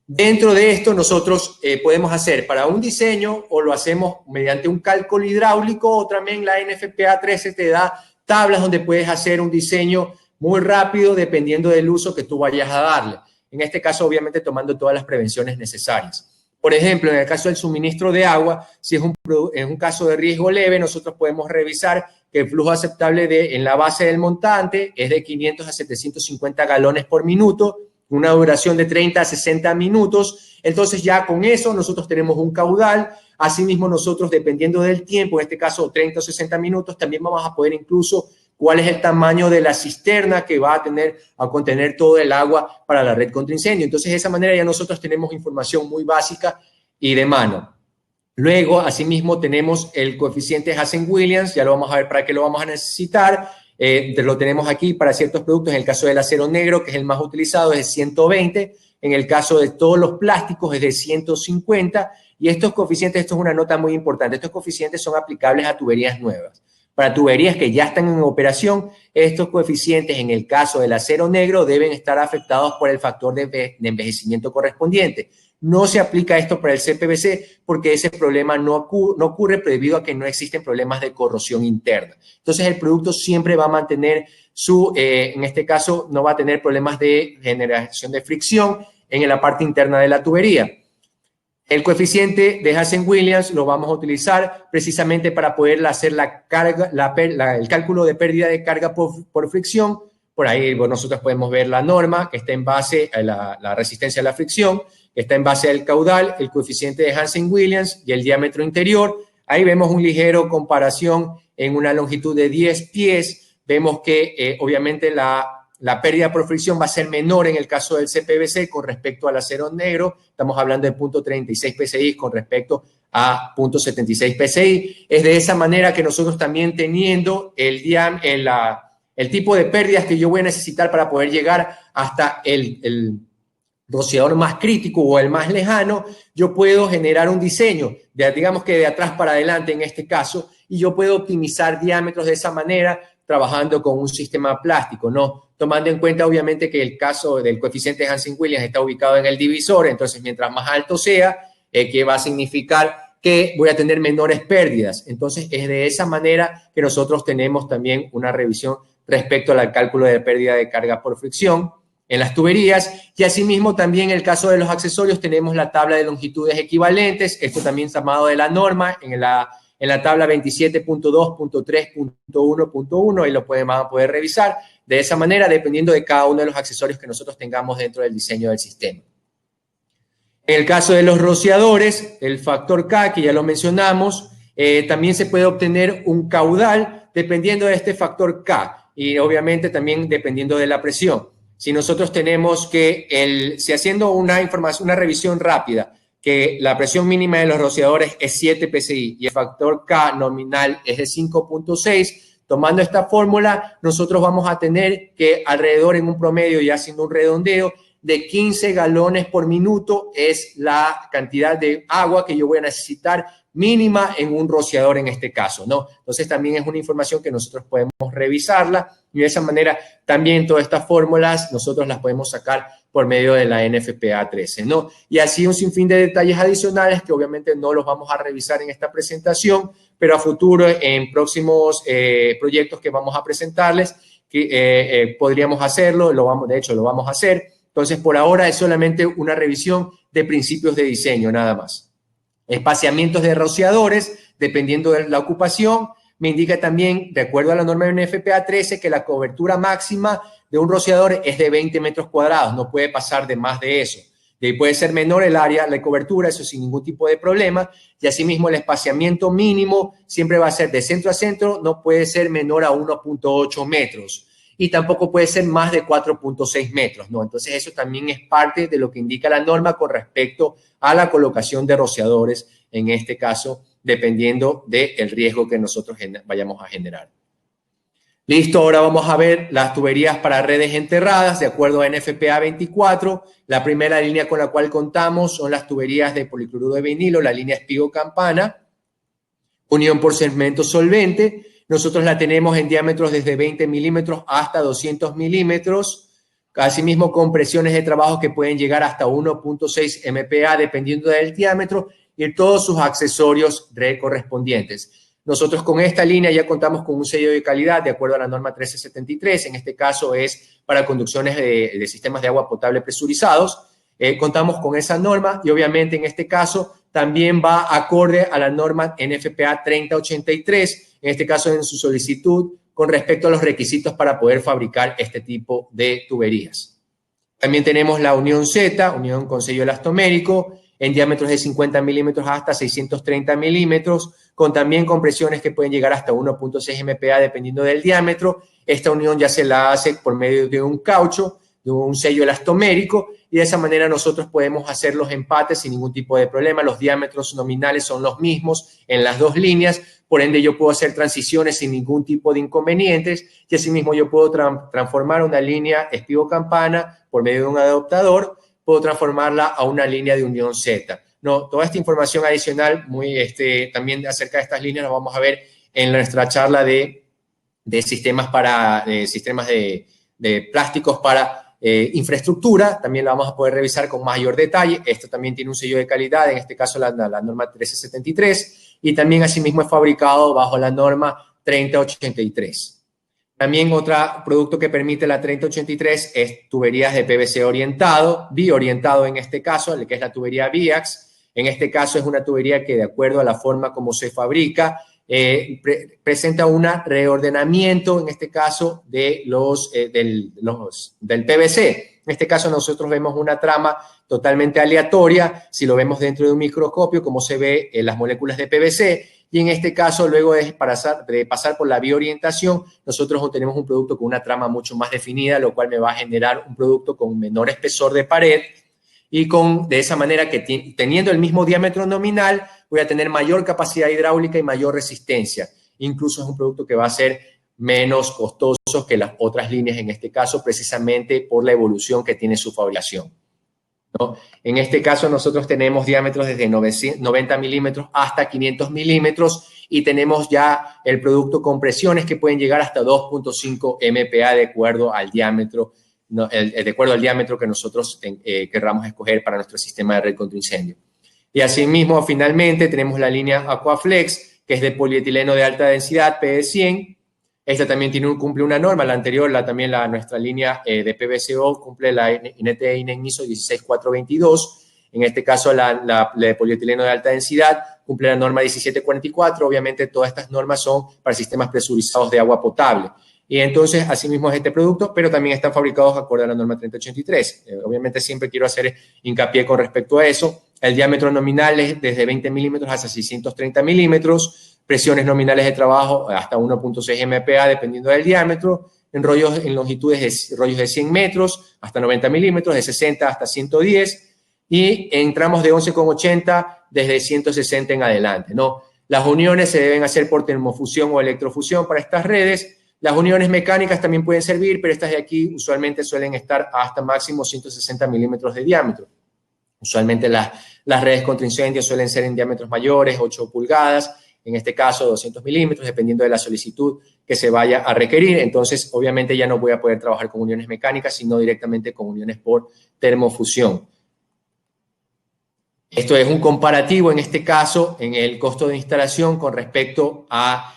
Dentro de esto nosotros podemos hacer para un diseño o lo hacemos mediante un cálculo hidráulico o también la NFPA 13 te da tablas donde puedes hacer un diseño muy rápido dependiendo del uso que tú vayas a darle. En este caso, obviamente, tomando todas las prevenciones necesarias. Por ejemplo, en el caso del suministro de agua, si es un caso de riesgo leve, nosotros podemos revisar que el flujo aceptable en la base del montante es de 500 a 750 galones por minuto, una duración de 30 a 60 minutos. Entonces, ya con eso nosotros tenemos un caudal. Asimismo, nosotros, dependiendo del tiempo, en este caso 30 o 60 minutos, también vamos a poder incluso cuál es el tamaño de la cisterna que va a contener todo el agua para la red contra incendio. Entonces, de esa manera ya nosotros tenemos información muy básica y de mano. Luego, asimismo, tenemos el coeficiente Hazen-Williams, ya lo vamos a ver para qué lo vamos a necesitar. Lo tenemos aquí para ciertos productos. En el caso del acero negro, que es el más utilizado, es de 120. En el caso de todos los plásticos, es de 150. Y estos coeficientes, esto es una nota muy importante, estos coeficientes son aplicables a tuberías nuevas. Para tuberías que ya están en operación, estos coeficientes, en el caso del acero negro, deben estar afectados por el factor de envejecimiento correspondiente. No se aplica esto para el CPVC porque ese problema no ocurre debido a que no existen problemas de corrosión interna. Entonces, el producto siempre va a mantener en este caso, no va a tener problemas de generación de fricción en la parte interna de la tubería. El coeficiente de Hazen-Williams lo vamos a utilizar precisamente para poder hacer el cálculo de pérdida de carga por fricción. Por ahí nosotros podemos ver la norma que está en base a la resistencia a la fricción, que está en base al caudal, el coeficiente de Hazen-Williams y el diámetro interior. Ahí vemos un ligero comparación en una longitud de 10 pies. Vemos que obviamente la pérdida por fricción va a ser menor en el caso del CPVC con respecto al acero negro. Estamos hablando de 0.36 PSI con respecto a 0.76 PSI. Es de esa manera que nosotros también teniendo el tipo de pérdidas que yo voy a necesitar para poder llegar hasta rociador más crítico o el más lejano, yo puedo generar un diseño, digamos que de atrás para adelante en este caso, y yo puedo optimizar diámetros de esa manera trabajando con un sistema plástico, ¿no? Tomando en cuenta obviamente que el caso del coeficiente de Hansen-Williams está ubicado en el divisor, entonces mientras más alto sea, que va a significar que voy a tener menores pérdidas. Entonces es de esa manera que nosotros tenemos también una revisión respecto al cálculo de pérdida de carga por fricción en las tuberías, y asimismo también en el caso de los accesorios tenemos la tabla de longitudes equivalentes. Esto también es tomado de la norma en la tabla 27.2.3.1.1, y lo van a poder revisar de esa manera dependiendo de cada uno de los accesorios que nosotros tengamos dentro del diseño del sistema. En el caso de los rociadores, el factor K, que ya lo mencionamos, también se puede obtener un caudal dependiendo de este factor K y obviamente también dependiendo de la presión. Si nosotros tenemos que, si haciendo una revisión rápida, que la presión mínima de los rociadores es 7 psi y el factor K nominal es de 5.6, tomando esta fórmula, nosotros vamos a tener que alrededor en un promedio, y haciendo un redondeo, de 15 galones por minuto es la cantidad de agua que yo voy a necesitar mínima en un rociador en este caso, ¿no? Entonces también es una información que nosotros podemos revisarla, y de esa manera también todas estas fórmulas nosotros las podemos sacar por medio de la NFPA 13, ¿no? Y así un sinfín de detalles adicionales que obviamente no los vamos a revisar en esta presentación, pero a futuro en próximos proyectos que vamos a presentarles, que podríamos hacerlo, de hecho lo vamos a hacer. Entonces, por ahora es solamente una revisión de principios de diseño, nada más. Espaciamientos de rociadores, dependiendo de la ocupación, me indica también, de acuerdo a la norma de NFPA 13, que la cobertura máxima de un rociador es de 20 metros cuadrados, no puede pasar de más de eso. Y puede ser menor el área de cobertura, eso sin ningún tipo de problema, y asimismo el espaciamiento mínimo siempre va a ser de centro a centro, no puede ser menor a 1.8 metros. Y tampoco puede ser más de 4.6 metros, ¿no? Entonces, eso también es parte de lo que indica la norma con respecto a la colocación de rociadores, en este caso, dependiendo del riesgo que nosotros vayamos a generar. Listo, ahora vamos a ver las tuberías para redes enterradas, de acuerdo a NFPA 24. La primera línea con la cual contamos son las tuberías de policloruro de vinilo, la línea espigo-campana, unión por segmento solvente. Nosotros la tenemos en diámetros desde 20 milímetros hasta 200 milímetros, asimismo con presiones de trabajo que pueden llegar hasta 1.6 MPa dependiendo del diámetro y todos sus accesorios correspondientes. Nosotros con esta línea ya contamos con un sello de calidad de acuerdo a la norma 1373, en este caso es para conducciones de sistemas de agua potable presurizados. Contamos con esa norma y obviamente en este caso también va acorde a la norma NFPA 3083, en este caso en su solicitud con respecto a los requisitos para poder fabricar este tipo de tuberías. También tenemos la unión Z, unión con sello elastomérico, en diámetros de 50 milímetros hasta 630 milímetros, con también compresiones que pueden llegar hasta 1.6 MPa dependiendo del diámetro. Esta unión ya se la hace por medio de un caucho, de un sello elastomérico, y de esa manera nosotros podemos hacer los empates sin ningún tipo de problema. Los diámetros nominales son los mismos en las dos líneas, por ende yo puedo hacer transiciones sin ningún tipo de inconvenientes, y asimismo yo puedo transformar una línea espigo-campana por medio de un adaptador, puedo transformarla a una línea de unión Z. No, toda esta información adicional también acerca de estas líneas la vamos a ver en nuestra charla de sistemas de plásticos para infraestructura, también la vamos a poder revisar con mayor detalle. Esto también tiene un sello de calidad, en este caso la norma 1373, y también asimismo es fabricado bajo la norma 3083. También otro producto que permite la 3083 es tuberías de PVC orientado, biorientado en este caso, el que es la tubería Biax. En este caso es una tubería que de acuerdo a la forma como se fabrica, presenta un reordenamiento, en este caso, del PVC. En este caso nosotros vemos una trama totalmente aleatoria, si lo vemos dentro de un microscopio, como se ve en las moléculas de PVC, y en este caso, luego de pasar por la biorientación, nosotros obtenemos un producto con una trama mucho más definida, lo cual me va a generar un producto con menor espesor de pared, y de esa manera que teniendo el mismo diámetro nominal, voy a tener mayor capacidad hidráulica y mayor resistencia. Incluso es un producto que va a ser menos costoso que las otras líneas en este caso, precisamente por la evolución que tiene su fabricación. ¿no? En este caso nosotros tenemos diámetros desde 90 milímetros hasta 500 milímetros y tenemos ya el producto con presiones que pueden llegar hasta 2.5 MPa de acuerdo al diámetro, ¿no? De acuerdo al diámetro que nosotros querramos escoger para nuestro sistema de red contra incendio. Y asimismo, finalmente, tenemos la línea Aquaflex, que es de polietileno de alta densidad, PD100. Esta también cumple una norma, la anterior, nuestra línea de PVCO cumple la INET ISO 16422. En este caso, la de polietileno de alta densidad cumple la norma 1744. Obviamente, todas estas normas son para sistemas presurizados de agua potable. Y entonces, asimismo es este producto, pero también están fabricados acorde a la norma 3083. Obviamente, siempre quiero hacer hincapié con respecto a eso. El diámetro nominal es desde 20 milímetros hasta 630 milímetros. Presiones nominales de trabajo hasta 1.6 MPa, dependiendo del diámetro. En longitudes de rollos de 100 metros hasta 90 milímetros, de 60 hasta 110. Y en tramos de 11,80 desde 160 en adelante, ¿no? Las uniones se deben hacer por termofusión o electrofusión para estas redes. Las uniones mecánicas también pueden servir, pero estas de aquí usualmente suelen estar hasta máximo 160 milímetros de diámetro. Usualmente las redes contra incendios suelen ser en diámetros mayores, 8 pulgadas, en este caso 200 milímetros, dependiendo de la solicitud que se vaya a requerir. Entonces, obviamente ya no voy a poder trabajar con uniones mecánicas, sino directamente con uniones por termofusión. Esto es un comparativo, en este caso, en el costo de instalación con respecto a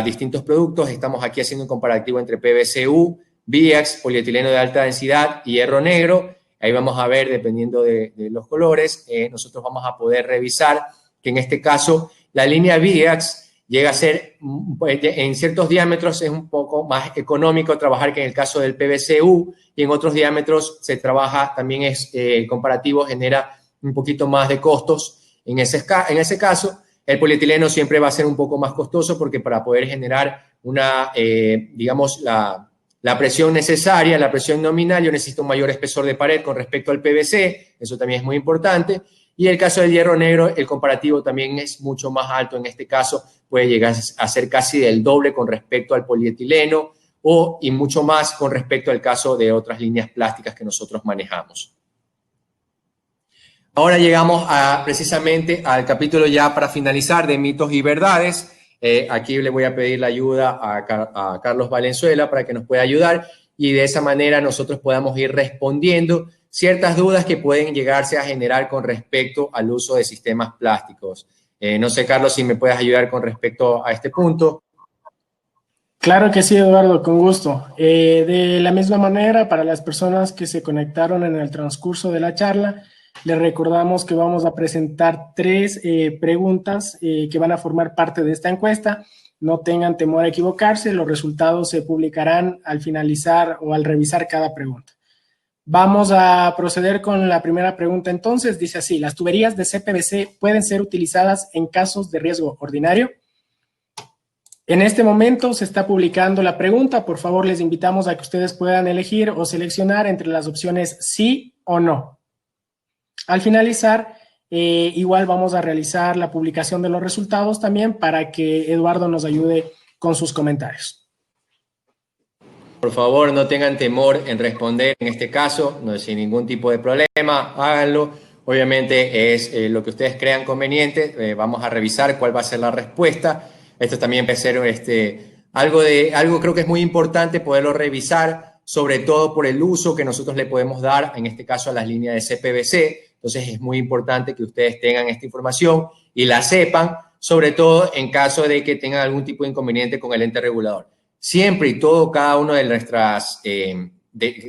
distintos productos. Estamos aquí haciendo un comparativo entre PVC-U, BIAX, polietileno de alta densidad y hierro negro. Ahí vamos a ver, dependiendo de los colores, nosotros vamos a poder revisar que en este caso la línea BIAX llega a ser, en ciertos diámetros es un poco más económico trabajar que en el caso del PVC-U, y en otros diámetros se trabaja, también el comparativo genera un poquito más de costos. En ese caso, el polietileno siempre va a ser un poco más costoso porque para poder generar digamos, la presión necesaria, la presión nominal, yo necesito un mayor espesor de pared con respecto al PVC, eso también es muy importante. Y en el caso del hierro negro, el comparativo también es mucho más alto. En este caso, puede llegar a ser casi del doble con respecto al polietileno y mucho más con respecto al caso de otras líneas plásticas que nosotros manejamos. Ahora llegamos precisamente al capítulo ya para finalizar de mitos y verdades. Aquí le voy a pedir la ayuda a Carlos Valenzuela para que nos pueda ayudar y de esa manera nosotros podamos ir respondiendo ciertas dudas que pueden llegarse a generar con respecto al uso de sistemas plásticos. No sé, Carlos, si me puedes ayudar con respecto a este punto. Claro que sí, Eduardo, con gusto. De la misma manera, para las personas que se conectaron en el transcurso de la charla, les recordamos que vamos a presentar 3 preguntas que van a formar parte de esta encuesta. No tengan temor a equivocarse, los resultados se publicarán al finalizar o al revisar cada pregunta. Vamos a proceder con la primera pregunta entonces. Dice así: ¿las tuberías de CPVC pueden ser utilizadas en casos de riesgo ordinario? En este momento se está publicando la pregunta. Por favor, les invitamos a que ustedes puedan elegir o seleccionar entre las opciones sí o no. Al finalizar, igual vamos a realizar la publicación de los resultados también para que Eduardo nos ayude con sus comentarios. Por favor, no tengan temor en responder en este caso, no sin ningún tipo de problema, háganlo. Obviamente es lo que ustedes crean conveniente, vamos a revisar cuál va a ser la respuesta. Esto también puede ser algo creo que es muy importante poderlo revisar, sobre todo por el uso que nosotros le podemos dar, en este caso a las líneas de CPVC. Entonces es muy importante que ustedes tengan esta información y la sepan, sobre todo en caso de que tengan algún tipo de inconveniente con el ente regulador. Siempre y todo, cada una de nuestras,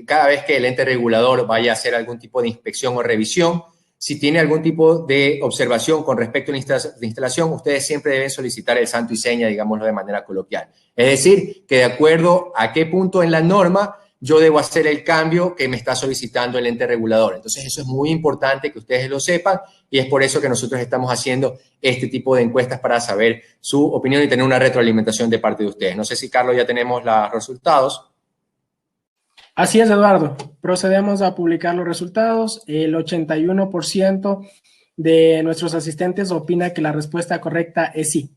cada vez que el ente regulador vaya a hacer algún tipo de inspección o revisión, si tiene algún tipo de observación con respecto a la instalación, ustedes siempre deben solicitar el santo y seña, digámoslo de manera coloquial. Es decir, que de acuerdo a qué punto en la norma yo debo hacer el cambio que me está solicitando el ente regulador. Entonces, eso es muy importante que ustedes lo sepan y es por eso que nosotros estamos haciendo este tipo de encuestas para saber su opinión y tener una retroalimentación de parte de ustedes. No sé si, Carlos, ya tenemos los resultados. Así es, Eduardo. Procedemos a publicar los resultados. El 81% de nuestros asistentes opina que la respuesta correcta es sí.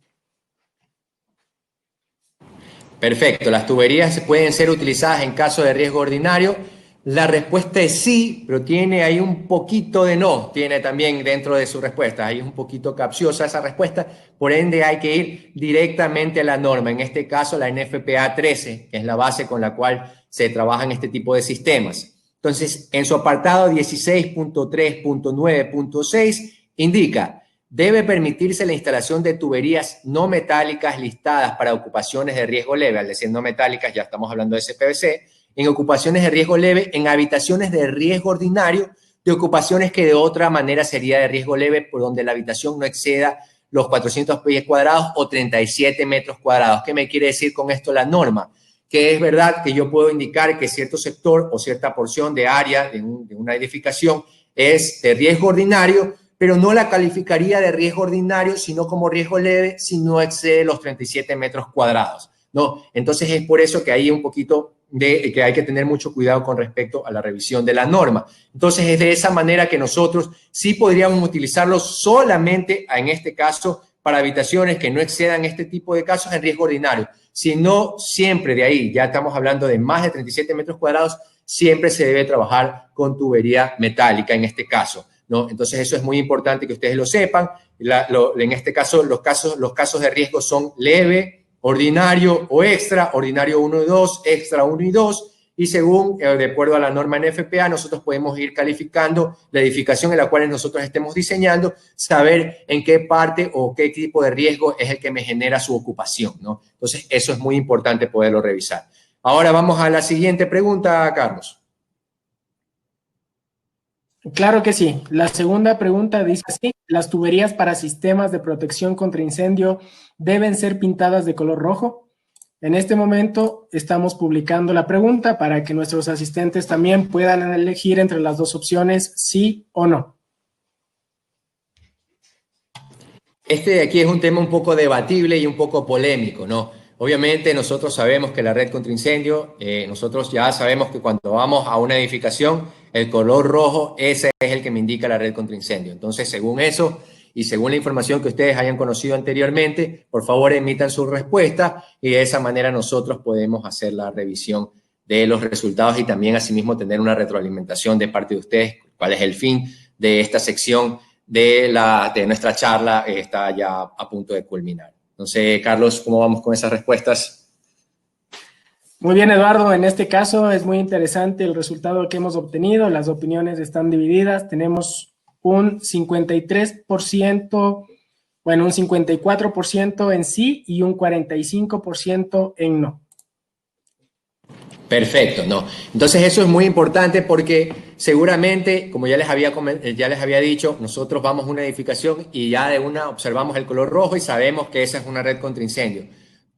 Perfecto. Las tuberías pueden ser utilizadas en caso de riesgo ordinario. La respuesta es sí, pero tiene ahí un poquito de no, tiene también dentro de su respuesta, ahí es un poquito capciosa esa respuesta, por ende hay que ir directamente a la norma, en este caso la NFPA 13, que es la base con la cual se trabaja en este tipo de sistemas. Entonces, en su apartado 16.3.9.6 indica, debe permitirse la instalación de tuberías no metálicas listadas para ocupaciones de riesgo leve, al decir no metálicas ya estamos hablando de SPVC, en ocupaciones de riesgo leve, en habitaciones de riesgo ordinario, de ocupaciones que de otra manera sería de riesgo leve, por donde la habitación no exceda los 400 pies cuadrados o 37 metros cuadrados. ¿Qué me quiere decir con esto la norma? Que es verdad que yo puedo indicar que cierto sector o cierta porción de área de una edificación es de riesgo ordinario, pero no la calificaría de riesgo ordinario, sino como riesgo leve si no excede los 37 metros cuadrados, ¿no? Entonces es por eso que hay un poquito de que hay que tener mucho cuidado con respecto a la revisión de la norma. Entonces es de esa manera que nosotros sí podríamos utilizarlo solamente en este caso para habitaciones que no excedan este tipo de casos en riesgo ordinario. Si no, siempre de ahí, ya estamos hablando de más de 37 metros cuadrados, siempre se debe trabajar con tubería metálica en este caso, ¿no? Entonces eso es muy importante que ustedes lo sepan. En este caso, los casos de riesgo son leve, ordinario o extra, ordinario 1 y 2, extra 1 y 2, y según, de acuerdo a la norma NFPA, nosotros podemos ir calificando la edificación en la cual nosotros estemos diseñando, saber en qué parte o qué tipo de riesgo es el que me genera su ocupación, ¿no? Entonces, eso es muy importante poderlo revisar. Ahora vamos a la siguiente pregunta, Carlos. Claro que sí. La segunda pregunta dice así: ¿las tuberías para sistemas de protección contra incendio deben ser pintadas de color rojo? En este momento estamos publicando la pregunta para que nuestros asistentes también puedan elegir entre las dos opciones, sí o no. Este de aquí es un tema un poco debatible y un poco polémico, ¿no? Obviamente nosotros sabemos que la red contra incendio, nosotros ya sabemos que cuando vamos a una edificación, el color rojo, ese es el que me indica la red contra incendio. Entonces, según eso y según la información que ustedes hayan conocido anteriormente, por favor emitan su respuesta y de esa manera nosotros podemos hacer la revisión de los resultados y también asimismo tener una retroalimentación de parte de ustedes, cuál es el fin de esta sección de nuestra charla, está ya a punto de culminar. No sé, Carlos, ¿cómo vamos con esas respuestas? Muy bien, Eduardo. En este caso es muy interesante el resultado que hemos obtenido. Las opiniones están divididas. Tenemos un 53%, bueno, un 54% en sí y un 45% en no. Perfecto, no. Entonces eso es muy importante porque seguramente, como ya les había dicho, nosotros vamos a una edificación y ya de una observamos el color rojo y sabemos que esa es una red contra incendio.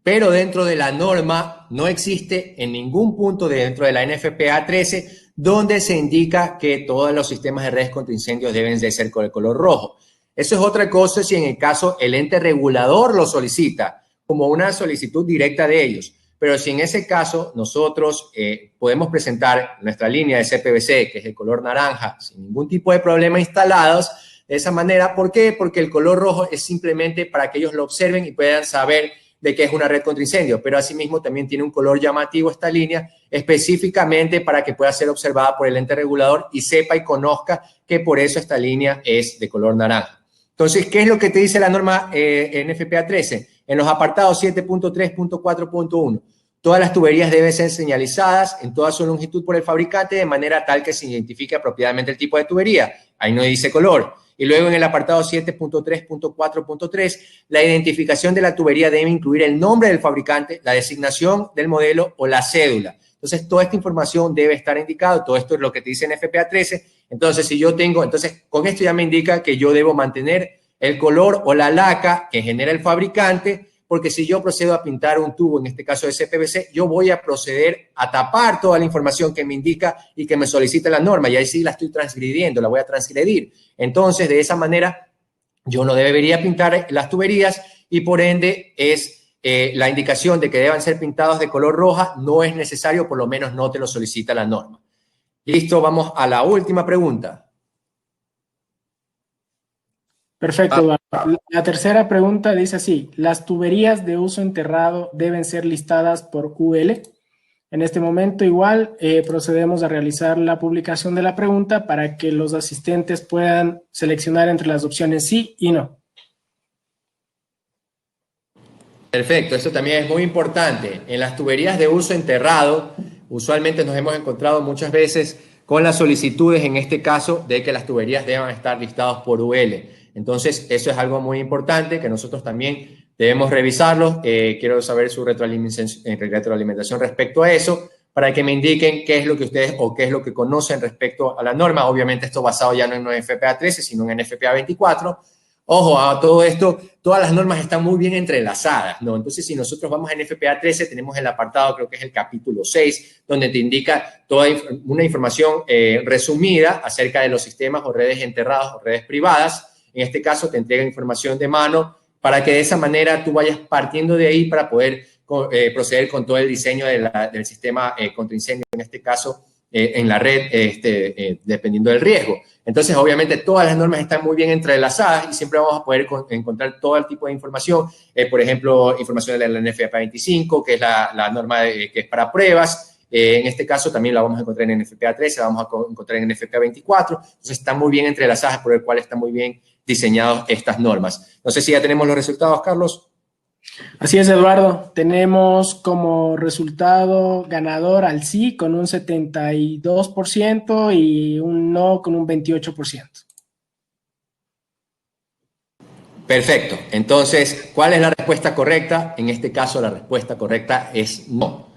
Pero dentro de la norma no existe en ningún punto dentro de la NFPA 13 donde se indica que todos los sistemas de redes contra incendios deben de ser con el color rojo. Eso es otra cosa si en el caso el ente regulador lo solicita como una solicitud directa de ellos. Pero si en ese caso nosotros podemos presentar nuestra línea de CPVC, que es el color naranja, sin ningún tipo de problema instalados, de esa manera, ¿por qué? Porque el color rojo es simplemente para que ellos lo observen y puedan saber de que es una red contra incendio, pero asimismo también tiene un color llamativo esta línea, específicamente para que pueda ser observada por el ente regulador y sepa y conozca que por eso esta línea es de color naranja. Entonces, ¿qué es lo que te dice la norma NFPA 13? En los apartados 7.3.4.1, todas las tuberías deben ser señalizadas en toda su longitud por el fabricante de manera tal que se identifique apropiadamente el tipo de tubería. Ahí no dice color. Y luego en el apartado 7.3.4.3, la identificación de la tubería debe incluir el nombre del fabricante, la designación del modelo o la cédula. Entonces, toda esta información debe estar indicada. Todo esto es lo que te dice NFPA 13. Entonces, con esto ya me indica que yo debo mantener el color o la laca que genera el fabricante, porque si yo procedo a pintar un tubo, en este caso de CPVC, yo voy a proceder a tapar toda la información que me indica y que me solicita la norma, y ahí sí la estoy transgrediendo, la voy a transgredir. Entonces, de esa manera, yo no debería pintar las tuberías y por ende la indicación de que deban ser pintados de color roja no es necesario, por lo menos no te lo solicita la norma. Listo, vamos a la última pregunta. Perfecto, Eduardo. La tercera pregunta dice así: ¿las tuberías de uso enterrado deben ser listadas por UL? En este momento igual procedemos a realizar la publicación de la pregunta para que los asistentes puedan seleccionar entre las opciones sí y no. Perfecto, esto también es muy importante. En las tuberías de uso enterrado, usualmente nos hemos encontrado muchas veces con las solicitudes, en este caso, de que las tuberías deban estar listadas por UL. Entonces, eso es algo muy importante que nosotros también debemos revisarlo. Quiero saber su retroalimentación respecto a eso, para que me indiquen qué es lo que ustedes o qué es lo que conocen respecto a la norma. Obviamente esto basado ya no en NFPA 13, sino en NFPA 24. Ojo, a todo esto, todas las normas están muy bien entrelazadas, ¿no? Entonces, si nosotros vamos a NFPA 13, tenemos el apartado, creo que es el capítulo 6, donde te indica toda una información resumida acerca de los sistemas o redes enterradas o redes privadas. En este caso, te entrega información de mano para que de esa manera tú vayas partiendo de ahí para poder proceder con todo el diseño del sistema contra incendio, en este caso, en la red, dependiendo del riesgo. Entonces, obviamente, todas las normas están muy bien entrelazadas y siempre vamos a poder encontrar todo el tipo de información. Por ejemplo, información de la NFPA 25, que es la norma que es para pruebas. En este caso, también la vamos a encontrar en NFPA 13, la vamos a encontrar en NFPA 24. Entonces, están muy bien entrelazadas, por el cual están muy bien diseñadas estas normas. No sé si ya tenemos los resultados, Carlos. Así es, Eduardo. Tenemos como resultado ganador al sí con un 72% y un no con un 28%. Perfecto. Entonces, ¿cuál es la respuesta correcta? En este caso, la respuesta correcta es no.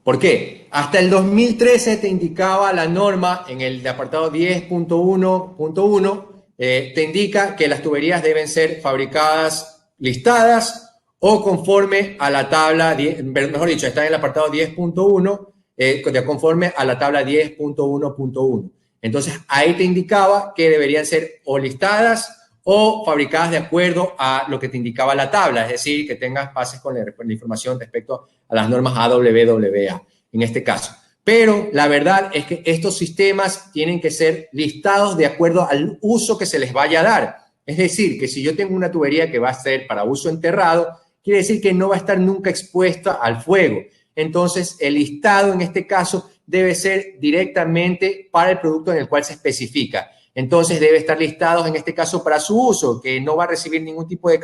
¿Por qué? Hasta el 2013 te indicaba la norma en el apartado 10.1.1, te indica que las tuberías deben ser fabricadas, listadas, o conforme a la tabla, mejor dicho, está en el apartado 10.1, conforme a la tabla 10.1.1. Entonces, ahí te indicaba que deberían ser o listadas o fabricadas de acuerdo a lo que te indicaba la tabla, es decir, que tengas bases con la información respecto a las normas AWWA, en este caso. Pero la verdad es que estos sistemas tienen que ser listados de acuerdo al uso que se les vaya a dar. Es decir, que si yo tengo una tubería que va a ser para uso enterrado, quiere decir que no va a estar nunca expuesta al fuego. Entonces, el listado en este caso debe ser directamente para el producto en el cual se especifica. Entonces, debe estar listado en este caso para su uso, que no va a recibir ningún tipo de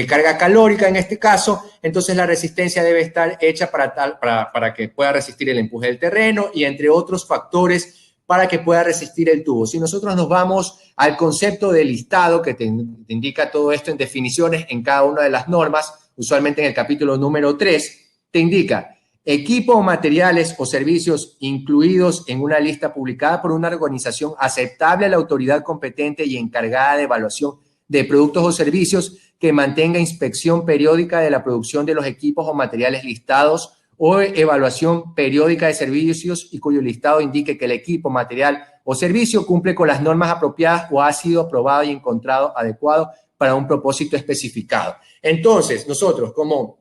carga calórica en este caso. Entonces, la resistencia debe estar hecha para que pueda resistir el empuje del terreno y entre otros factores para que pueda resistir el tubo. Si nosotros nos vamos al concepto de listado, que te indica todo esto en definiciones en cada una de las normas, usualmente en el capítulo número 3, te indica equipo o materiales o servicios incluidos en una lista publicada por una organización aceptable a la autoridad competente y encargada de evaluación de productos o servicios que mantenga inspección periódica de la producción de los equipos o materiales listados o evaluación periódica de servicios y cuyo listado indique que el equipo, material o servicio cumple con las normas apropiadas o ha sido aprobado y encontrado adecuado para un propósito especificado. Entonces, nosotros como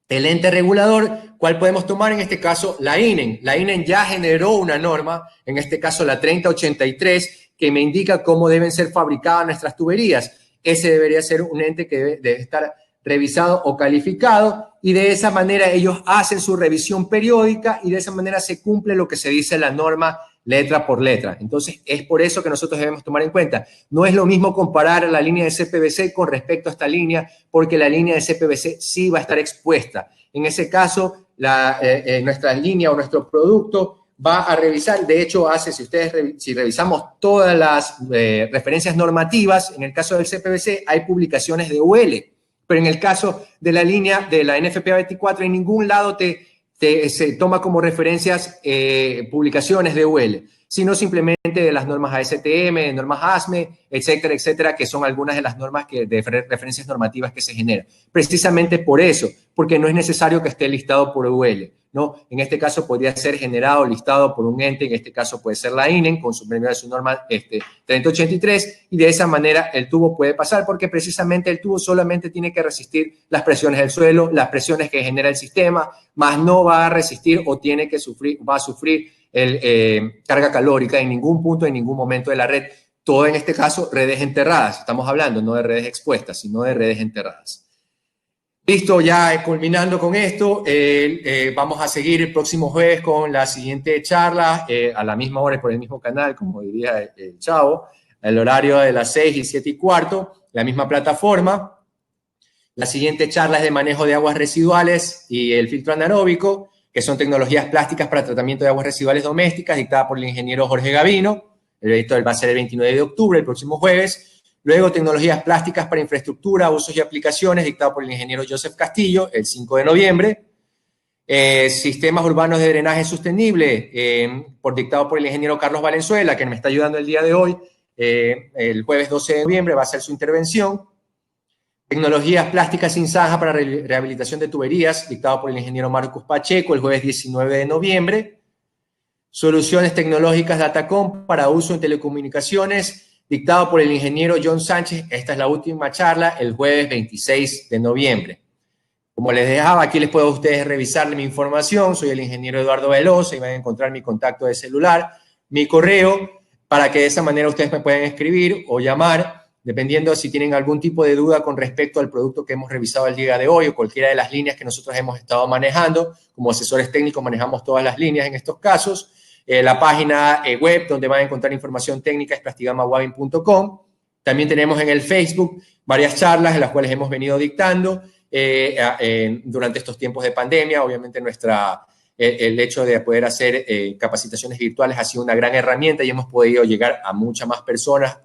el ente regulador, ¿cuál podemos tomar? En este caso, la INEN. La INEN ya generó una norma, en este caso la 3083, que me indica cómo deben ser fabricadas nuestras tuberías. Ese debería ser un ente que debe estar revisado o calificado, y de esa manera ellos hacen su revisión periódica y de esa manera se cumple lo que se dice en la norma letra por letra. Entonces, es por eso que nosotros debemos tomar en cuenta. No es lo mismo comparar la línea de CPVC con respecto a esta línea, porque la línea de CPVC sí va a estar expuesta. En ese caso, nuestra línea o nuestro producto va a revisar, de hecho, si revisamos todas las referencias normativas, en el caso del CPVC hay publicaciones de UL, pero en el caso de la línea de la NFPA 24, en ningún lado se toma como referencias publicaciones de UL, sino simplemente de las normas ASTM, de normas ASME, etcétera, etcétera, que son algunas de las normas de referencias normativas que se generan. Precisamente por eso, porque no es necesario que esté listado por UL, ¿no? En este caso podría ser generado, listado por un ente, en este caso puede ser la INEN, con su premio de su norma 3083, y de esa manera el tubo puede pasar, porque precisamente el tubo solamente tiene que resistir las presiones del suelo, las presiones que genera el sistema, más no va a resistir o va a sufrir carga calórica en ningún punto, en ningún momento de la red. Todo en este caso redes enterradas, estamos hablando no de redes expuestas, sino de redes enterradas. Listo, ya culminando con esto, vamos a seguir el próximo jueves con la siguiente charla, a la misma hora y por el mismo canal, como diría el Chavo, el horario de las 6 y 7 y cuarto, la misma plataforma. La siguiente charla es de manejo de aguas residuales y el filtro anaeróbico, que son tecnologías plásticas para tratamiento de aguas residuales domésticas, dictada por el ingeniero Jorge Gavino. El evento va a ser el 29 de octubre, el próximo jueves. Luego, tecnologías plásticas para infraestructura, usos y aplicaciones, dictado por el ingeniero Joseph Castillo, el 5 de noviembre. Sistemas urbanos de drenaje sostenible, dictado por el ingeniero Carlos Valenzuela, que me está ayudando el día de hoy. El jueves 12 de noviembre va a ser su intervención. Tecnologías plásticas sin zanja para rehabilitación de tuberías, dictado por el ingeniero Marcos Pacheco, el jueves 19 de noviembre. Soluciones tecnológicas Datacom para uso en telecomunicaciones, dictado por el ingeniero John Sánchez. Esta es la última charla, el jueves 26 de noviembre. Como les dejaba, aquí les puedo a ustedes revisar mi información. Soy el ingeniero Eduardo Veloso y van a encontrar mi contacto de celular, mi correo, para que de esa manera ustedes me puedan escribir o llamar, dependiendo si tienen algún tipo de duda con respecto al producto que hemos revisado el día de hoy o cualquiera de las líneas que nosotros hemos estado manejando. Como asesores técnicos manejamos todas las líneas en estos casos. La página web donde van a encontrar información técnica es plastigamawabin.com. También tenemos en el Facebook varias charlas en las cuales hemos venido dictando durante estos tiempos de pandemia. Obviamente el hecho de poder hacer capacitaciones virtuales ha sido una gran herramienta y hemos podido llegar a muchas más personas.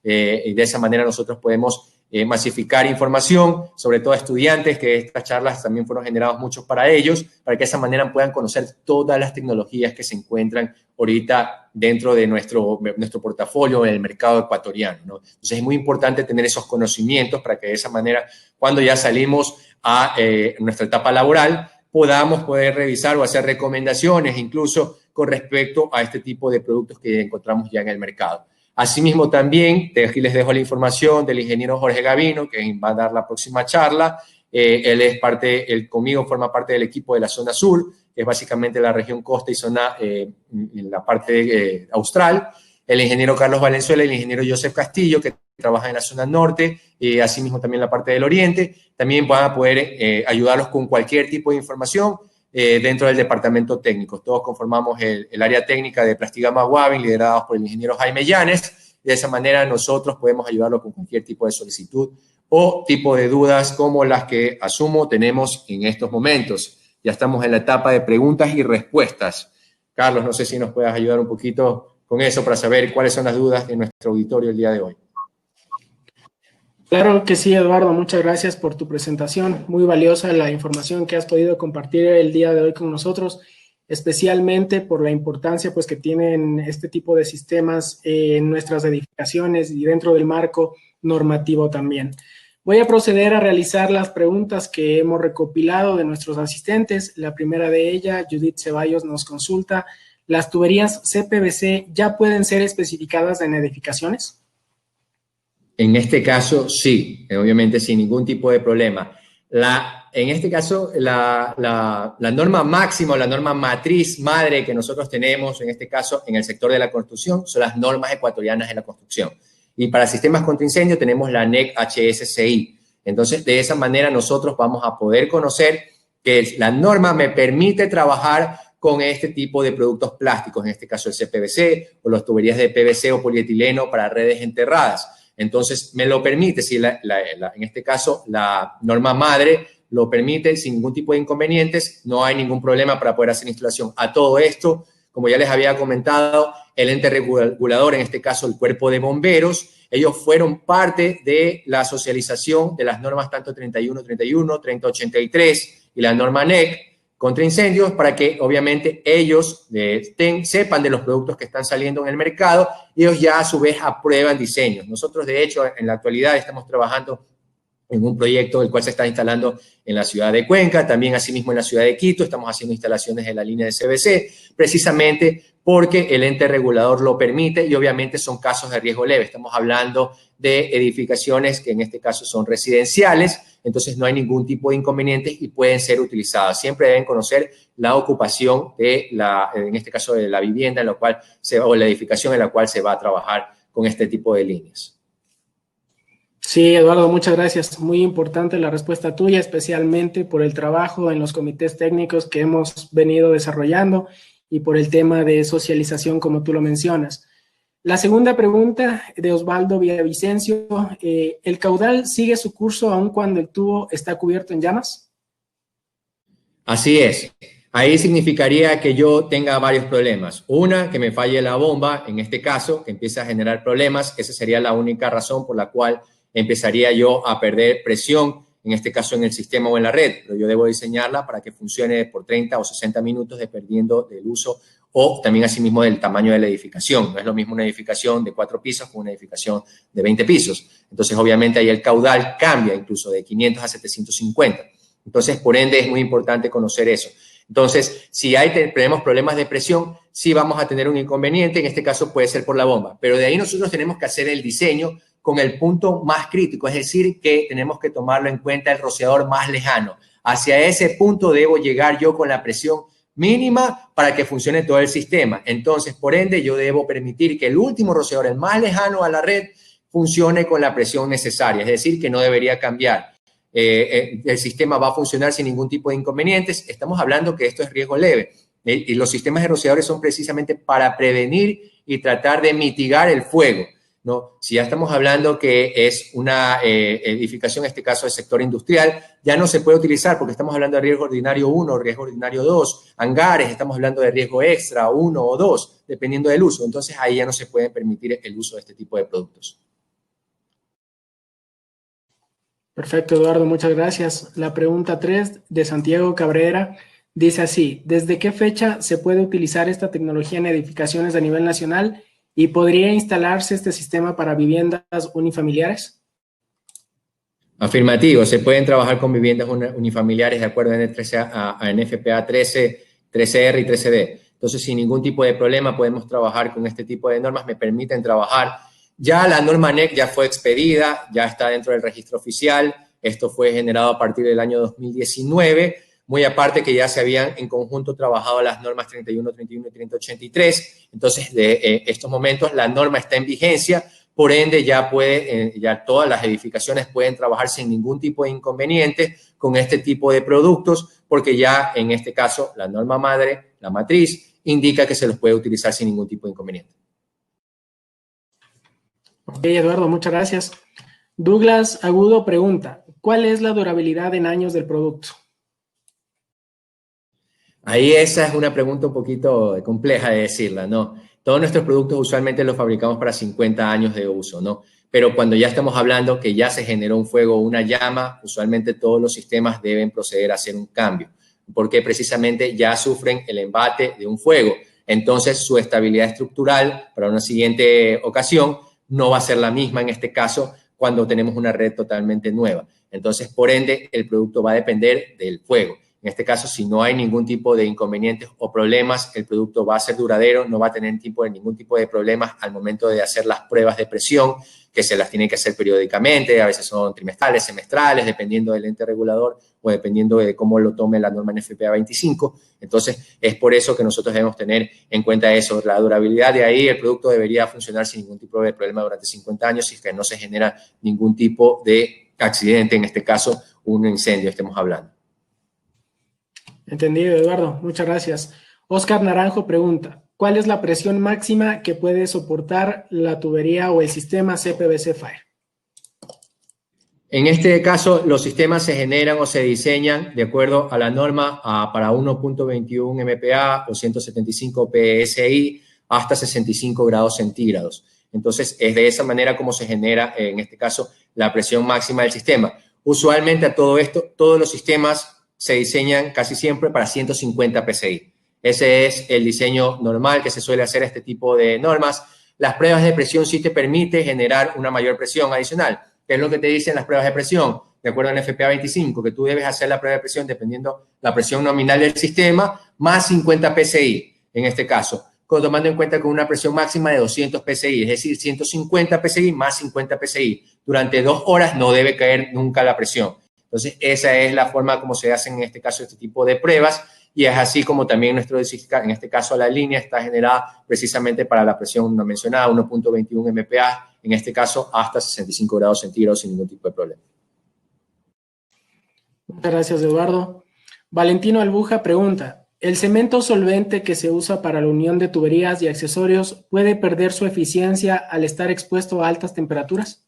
Y de esa manera nosotros podemos masificar información, sobre todo a estudiantes, que estas charlas también fueron generadas muchos para ellos, para que de esa manera puedan conocer todas las tecnologías que se encuentran ahorita dentro de nuestro portafolio en el mercado ecuatoriano, ¿no? Entonces es muy importante tener esos conocimientos para que de esa manera, cuando ya salimos a nuestra etapa laboral, podamos poder revisar o hacer recomendaciones incluso con respecto a este tipo de productos que encontramos ya en el mercado. Asimismo, también, aquí les dejo la información del ingeniero Jorge Gavino, que va a dar la próxima charla. Él conmigo forma parte del equipo de la zona sur, que es básicamente la región costa y zona en la parte austral. El ingeniero Carlos Valenzuela y el ingeniero Joseph Castillo, que trabajan en la zona norte, y asimismo también la parte del oriente. También van a poder ayudarlos con cualquier tipo de información dentro del departamento técnico. Todos conformamos el área técnica de Plastigama Wabin, liderados por el ingeniero Jaime Llanes. De esa manera nosotros podemos ayudarlo con cualquier tipo de solicitud o tipo de dudas como las que asumo tenemos en estos momentos. Ya estamos en la etapa de preguntas y respuestas. Carlos, no sé si nos puedas ayudar un poquito con eso para saber cuáles son las dudas de nuestro auditorio el día de hoy. Claro que sí, Eduardo, muchas gracias por tu presentación. Muy valiosa la información que has podido compartir el día de hoy con nosotros, especialmente por la importancia pues, que tienen este tipo de sistemas en nuestras edificaciones y dentro del marco normativo también. Voy a proceder a realizar las preguntas que hemos recopilado de nuestros asistentes. La primera de ellas, Judith Ceballos, nos consulta, ¿las tuberías CPVC ya pueden ser especificadas en edificaciones? En este caso, sí, obviamente sin ningún tipo de problema. En este caso, la norma máxima o la norma matriz madre que nosotros tenemos, en este caso, en el sector de la construcción, son las normas ecuatorianas de la construcción. Y para sistemas contra incendio tenemos la NEC HSCI. Entonces, de esa manera nosotros vamos a poder conocer que la norma me permite trabajar con este tipo de productos plásticos, en este caso el CPVC o las tuberías de PVC o polietileno para redes enterradas. Entonces, me lo permite, si en este caso la norma madre lo permite sin ningún tipo de inconvenientes, no hay ningún problema para poder hacer instalación. A todo esto, como ya les había comentado, el ente regulador, en este caso el Cuerpo de Bomberos, ellos fueron parte de la socialización de las normas tanto 3131, 3083 y la norma NEC contra incendios para que obviamente ellos sepan de los productos que están saliendo en el mercado y ellos ya a su vez aprueban diseños. Nosotros de hecho en la actualidad estamos trabajando en un proyecto el cual se está instalando en la ciudad de Cuenca, también asimismo en la ciudad de Quito, estamos haciendo instalaciones de la línea de CVC, precisamente porque el ente regulador lo permite y obviamente son casos de riesgo leve. Estamos hablando de edificaciones que en este caso son residenciales, entonces no hay ningún tipo de inconvenientes y pueden ser utilizadas. Siempre deben conocer la ocupación de en este caso de la vivienda en la cual o la edificación en la cual se va a trabajar con este tipo de líneas. Sí, Eduardo, muchas gracias. Muy importante la respuesta tuya, especialmente por el trabajo en los comités técnicos que hemos venido desarrollando y por el tema de socialización, como tú lo mencionas. La segunda pregunta de Osvaldo Villavicencio, ¿el caudal sigue su curso aun cuando el tubo está cubierto en llamas? Así es. Ahí significaría que yo tenga varios problemas. Una, que me falle la bomba, en este caso, que empiece a generar problemas. Esa sería la única razón por la cual empezaría yo a perder presión, en este caso en el sistema o en la red. Pero yo debo diseñarla para que funcione por 30 o 60 minutos dependiendo del uso o también asimismo del tamaño de la edificación. No es lo mismo una edificación de 4 pisos que una edificación de 20 pisos. Entonces, obviamente, ahí el caudal cambia incluso de 500 a 750. Entonces, por ende, es muy importante conocer eso. Entonces, si tenemos problemas de presión, sí vamos a tener un inconveniente. En este caso puede ser por la bomba. Pero de ahí nosotros tenemos que hacer el diseño con el punto más crítico. Es decir, que tenemos que tomarlo en cuenta el rociador más lejano. Hacia ese punto debo llegar yo con la presión mínima para que funcione todo el sistema. Entonces, por ende, yo debo permitir que el último rociador, el más lejano a la red, funcione con la presión necesaria. Es decir, que no debería cambiar. El sistema va a funcionar sin ningún tipo de inconvenientes. Estamos hablando que esto es riesgo leve. Y los sistemas de rociadores son precisamente para prevenir y tratar de mitigar el fuego, ¿no? Si ya estamos hablando que es una edificación, en este caso del sector industrial, ya no se puede utilizar porque estamos hablando de riesgo ordinario 1, riesgo ordinario 2, hangares, estamos hablando de riesgo extra 1 o 2, dependiendo del uso. Entonces, ahí ya no se puede permitir el uso de este tipo de productos. Perfecto, Eduardo, muchas gracias. La pregunta 3 de Santiago Cabrera dice así: ¿desde qué fecha se puede utilizar esta tecnología en edificaciones a nivel nacional y podría instalarse este sistema para viviendas unifamiliares? Afirmativo, se pueden trabajar con viviendas unifamiliares de acuerdo a NFPA 13, 13R y 13D. Entonces, sin ningún tipo de problema podemos trabajar con este tipo de normas, me permiten trabajar. Ya la norma NEC ya fue expedida, ya está dentro del registro oficial. Esto fue generado a partir del año 2019, muy aparte que ya se habían en conjunto trabajado las normas 31, 31 y 3083. Entonces, de estos momentos la norma está en vigencia, por ende ya todas las edificaciones pueden trabajar sin ningún tipo de inconveniente con este tipo de productos, porque ya en este caso la norma madre, la matriz, indica que se los puede utilizar sin ningún tipo de inconveniente. Ok, Eduardo, muchas gracias. Douglas Agudo pregunta: ¿cuál es la durabilidad en años del producto? Ahí esa es una pregunta un poquito compleja de decirla, ¿no? Todos nuestros productos usualmente los fabricamos para 50 años de uso, ¿no? Pero cuando ya estamos hablando que ya se generó un fuego o una llama, usualmente todos los sistemas deben proceder a hacer un cambio, porque precisamente ya sufren el embate de un fuego. Entonces, su estabilidad estructural para una siguiente ocasión no va a ser la misma en este caso cuando tenemos una red totalmente nueva. Entonces, por ende, el producto va a depender del fuego. En este caso, si no hay ningún tipo de inconvenientes o problemas, el producto va a ser duradero, no va a tener ningún tipo de problemas al momento de hacer las pruebas de presión, que se las tiene que hacer periódicamente, a veces son trimestrales, semestrales, dependiendo del ente regulador o dependiendo de cómo lo tome la norma NFPA 25. Entonces, es por eso que nosotros debemos tener en cuenta eso, la durabilidad. De ahí, el producto debería funcionar sin ningún tipo de problema durante 50 años si es que no se genera ningún tipo de accidente, en este caso, un incendio estemos hablando. Entendido, Eduardo. Muchas gracias. Oscar Naranjo pregunta: ¿cuál es la presión máxima que puede soportar la tubería o el sistema CPVC Fire? En este caso, los sistemas se generan o se diseñan de acuerdo a la norma para 1.21 MPa o 175 PSI hasta 65 grados centígrados. Entonces, es de esa manera como se genera, en este caso, la presión máxima del sistema. Usualmente a todo esto, todos los sistemas se diseñan casi siempre para 150 PSI. Ese es el diseño normal que se suele hacer a este tipo de normas. Las pruebas de presión sí te permiten generar una mayor presión adicional. ¿Qué es lo que te dicen las pruebas de presión? De acuerdo a NFPA 25, que tú debes hacer la prueba de presión dependiendo la presión nominal del sistema, más 50 PSI, en este caso, tomando en cuenta con una presión máxima de 200 PSI, es decir, 150 PSI más 50 PSI. Durante 2 horas no debe caer nunca la presión. Entonces, esa es la forma como se hacen en este caso este tipo de pruebas y es así como también en este caso la línea está generada precisamente para la presión no mencionada, 1.21 MPa, en este caso hasta 65 grados centígrados sin ningún tipo de problema. Muchas gracias, Eduardo. Valentino Albuja pregunta, ¿el cemento solvente que se usa para la unión de tuberías y accesorios puede perder su eficiencia al estar expuesto a altas temperaturas?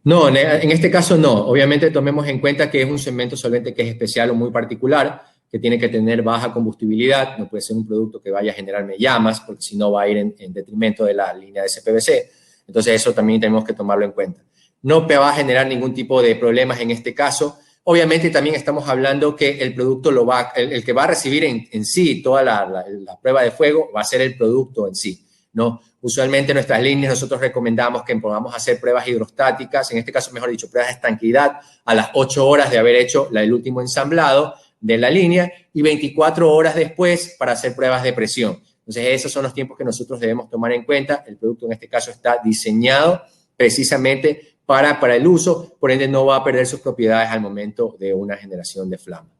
No, en este caso no. Obviamente tomemos en cuenta que es un cemento solvente que es especial o muy particular, que tiene que tener baja combustibilidad, no puede ser un producto que vaya a generarme llamas, porque si no va a ir en detrimento de la línea de CPVC. Entonces eso también tenemos que tomarlo en cuenta. No va a generar ningún tipo de problemas en este caso. Obviamente también estamos hablando que el producto el que va a recibir en sí toda la prueba de fuego va a ser el producto en sí, ¿no? Usualmente en nuestras líneas nosotros recomendamos que podamos hacer pruebas hidrostáticas, en este caso, mejor dicho, pruebas de estanqueidad a las 8 horas de haber hecho el último ensamblado de la línea y 24 horas después para hacer pruebas de presión. Entonces, esos son los tiempos que nosotros debemos tomar en cuenta. El producto en este caso está diseñado precisamente para el uso, por ende no va a perder sus propiedades al momento de una generación de flama.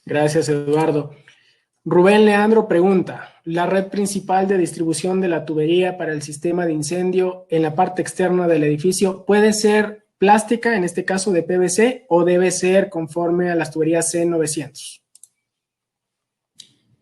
Gracias, Eduardo. Rubén Leandro pregunta, ¿la red principal de distribución de la tubería para el sistema de incendio en la parte externa del edificio puede ser plástica, en este caso de PVC, o debe ser conforme a las tuberías C900?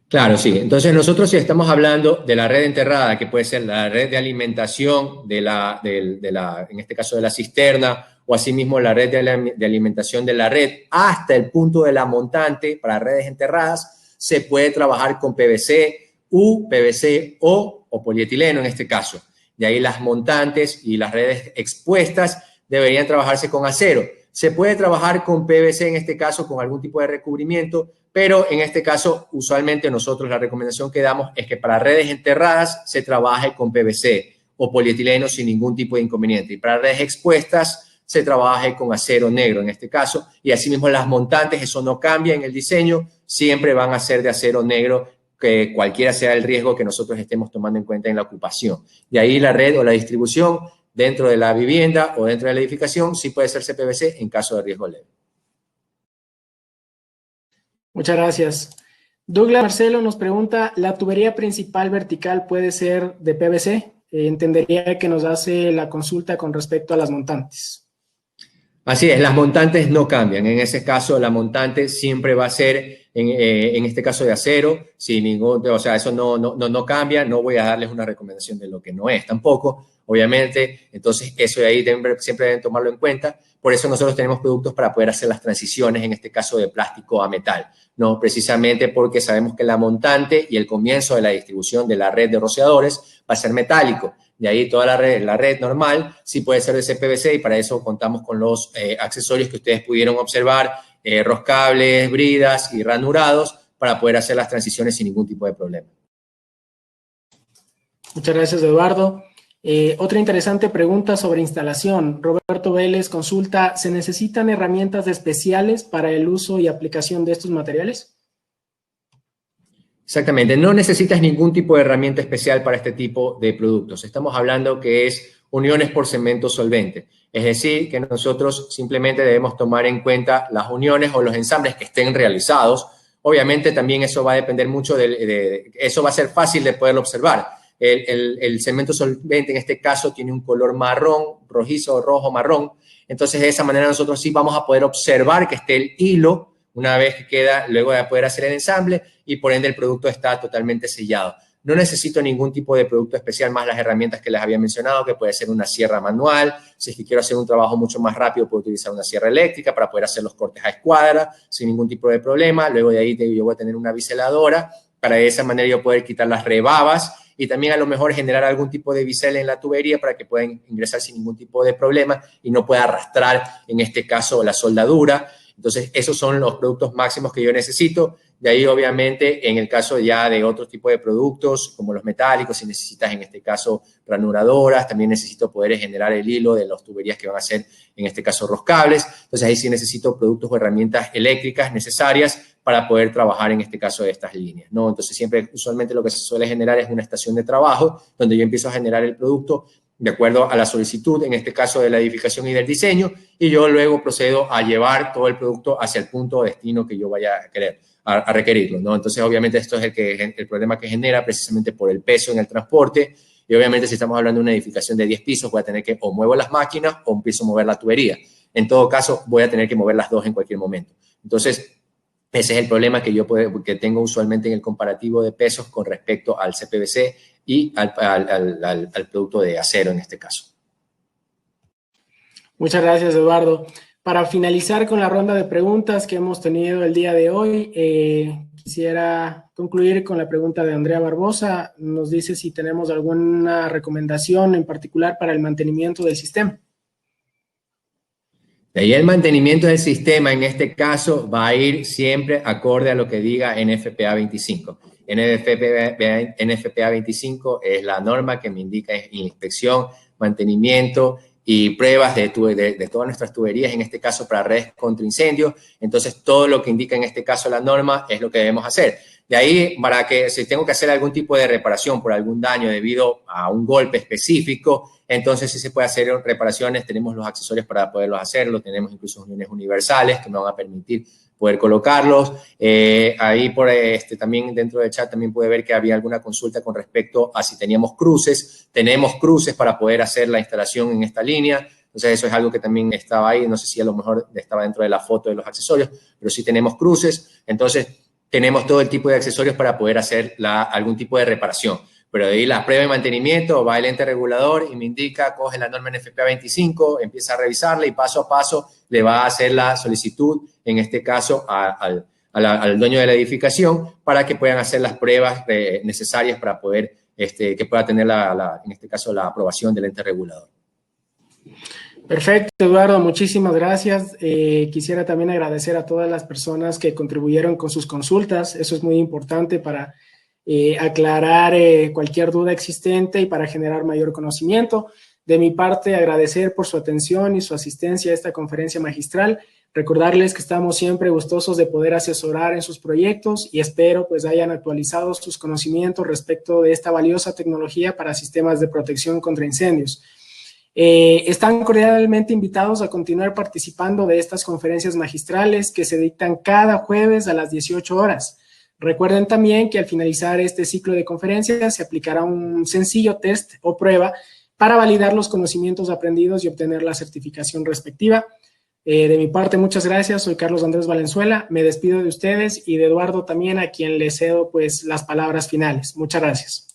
Claro, sí. Entonces nosotros si estamos hablando de la red enterrada, que puede ser la red de alimentación en este caso de la cisterna, o asimismo la red de alimentación de la red, hasta el punto de la montante para redes enterradas, se puede trabajar con PVC, PVC o polietileno en este caso. De ahí las montantes y las redes expuestas deberían trabajarse con acero. Se puede trabajar con PVC en este caso con algún tipo de recubrimiento, pero en este caso usualmente nosotros la recomendación que damos es que para redes enterradas se trabaje con PVC o polietileno sin ningún tipo de inconveniente. Y para redes expuestas se trabaje con acero negro en este caso, y asimismo las montantes, eso no cambia en el diseño, siempre van a ser de acero negro, que cualquiera sea el riesgo que nosotros estemos tomando en cuenta en la ocupación. De ahí la red o la distribución dentro de la vivienda o dentro de la edificación sí puede ser CPVC en caso de riesgo leve. Muchas gracias. Douglas Marcelo nos pregunta, ¿la tubería principal vertical puede ser de PVC? Entendería que nos hace la consulta con respecto a las montantes. Así es, las montantes no cambian. En ese caso, la montante siempre va a ser, en este caso, de acero. Sin ningún, o sea, eso no cambia. No voy a darles una recomendación de lo que no es tampoco, obviamente. Entonces, eso de ahí siempre deben tomarlo en cuenta. Por eso nosotros tenemos productos para poder hacer las transiciones, en este caso, de plástico a metal. No, precisamente porque sabemos que la montante y el comienzo de la distribución de la red de rociadores va a ser metálico. De ahí toda la red normal sí puede ser de CPVC y para eso contamos con los accesorios que ustedes pudieron observar, roscables, bridas y ranurados para poder hacer las transiciones sin ningún tipo de problema. Muchas gracias, Eduardo. Otra interesante pregunta sobre instalación. Roberto Vélez consulta, ¿se necesitan herramientas especiales para el uso y aplicación de estos materiales? Exactamente, no necesitas ningún tipo de herramienta especial para este tipo de productos. Estamos hablando que es uniones por cemento solvente. Es decir, que nosotros simplemente debemos tomar en cuenta las uniones o los ensambles que estén realizados. Obviamente también eso va a depender mucho eso va a ser fácil de poderlo observar. El cemento solvente en este caso tiene un color marrón, rojizo, rojo, marrón. Entonces de esa manera nosotros sí vamos a poder observar que esté el hilo una vez que queda, luego de poder hacer el ensamble y por ende el producto está totalmente sellado. No necesito ningún tipo de producto especial más las herramientas que les había mencionado, que puede ser una sierra manual. Si es que quiero hacer un trabajo mucho más rápido, puedo utilizar una sierra eléctrica para poder hacer los cortes a escuadra sin ningún tipo de problema. Luego de ahí yo voy a tener una biseladora para de esa manera yo poder quitar las rebabas y también a lo mejor generar algún tipo de bisel en la tubería para que puedan ingresar sin ningún tipo de problema y no pueda arrastrar, en este caso, la soldadura. Entonces, esos son los productos máximos que yo necesito. De ahí, obviamente, en el caso ya de otro tipo de productos, como los metálicos, si necesitas, en este caso, ranuradoras, también necesito poder generar el hilo de las tuberías que van a ser, en este caso, roscables. Entonces, ahí sí necesito productos o herramientas eléctricas necesarias para poder trabajar, en este caso, de estas líneas, ¿no? Entonces, siempre, usualmente, lo que se suele generar es una estación de trabajo donde yo empiezo a generar el producto de acuerdo a la solicitud, en este caso de la edificación y del diseño, y yo luego procedo a llevar todo el producto hacia el punto de destino que yo vaya a querer, a requerirlo, ¿no? Entonces, obviamente, esto es el problema que genera precisamente por el peso en el transporte, y obviamente si estamos hablando de una edificación de 10 pisos, voy a tener que o muevo las máquinas o empiezo a mover la tubería. En todo caso, voy a tener que mover las dos en cualquier momento. Entonces, ese es el problema que tengo usualmente en el comparativo de pesos con respecto al CPVC y al producto de acero en este caso. Muchas gracias, Eduardo. Para finalizar con la ronda de preguntas que hemos tenido el día de hoy, quisiera concluir con la pregunta de Andrea Barbosa. Nos dice si tenemos alguna recomendación en particular para el mantenimiento del sistema. De ahí el mantenimiento del sistema, en este caso, va a ir siempre acorde a lo que diga NFPA 25. NFPA 25 es la norma que me indica inspección, mantenimiento y pruebas de todas nuestras tuberías, en este caso para redes contra incendios. Entonces, todo lo que indica en este caso la norma es lo que debemos hacer. De ahí, para que si tengo que hacer algún tipo de reparación por algún daño debido a un golpe específico, entonces sí se puede hacer reparaciones, tenemos los accesorios para poderlos hacerlo, tenemos incluso uniones universales que me van a permitir poder colocarlos. Ahí también dentro del chat también puede ver que había alguna consulta con respecto a si teníamos cruces. Tenemos cruces para poder hacer la instalación en esta línea. Entonces eso es algo que también estaba ahí, no sé si a lo mejor estaba dentro de la foto de los accesorios, pero sí tenemos cruces. Entonces tenemos todo el tipo de accesorios para poder hacer algún tipo de reparación. Pero de ahí la prueba de mantenimiento, va el ente regulador y me indica, coge la norma NFPA 25, empieza a revisarla y paso a paso le va a hacer la solicitud, en este caso al dueño de la edificación, para que puedan hacer las pruebas necesarias para poder, que pueda tener en este caso la aprobación del ente regulador. Perfecto, Eduardo, muchísimas gracias. Quisiera también agradecer a todas las personas que contribuyeron con sus consultas. Eso es muy importante para aclarar cualquier duda existente y para generar mayor conocimiento. De mi parte, agradecer por su atención y su asistencia a esta conferencia magistral. Recordarles que estamos siempre gustosos de poder asesorar en sus proyectos y espero pues hayan actualizado sus conocimientos respecto de esta valiosa tecnología para sistemas de protección contra incendios. Están cordialmente invitados a continuar participando de estas conferencias magistrales que se dictan cada jueves a las 18 horas. Recuerden también que al finalizar este ciclo de conferencias se aplicará un sencillo test o prueba para validar los conocimientos aprendidos y obtener la certificación respectiva. De mi parte, muchas gracias. Soy Carlos Andrés Valenzuela. Me despido de ustedes y de Eduardo también, a quien le cedo pues las palabras finales. Muchas gracias.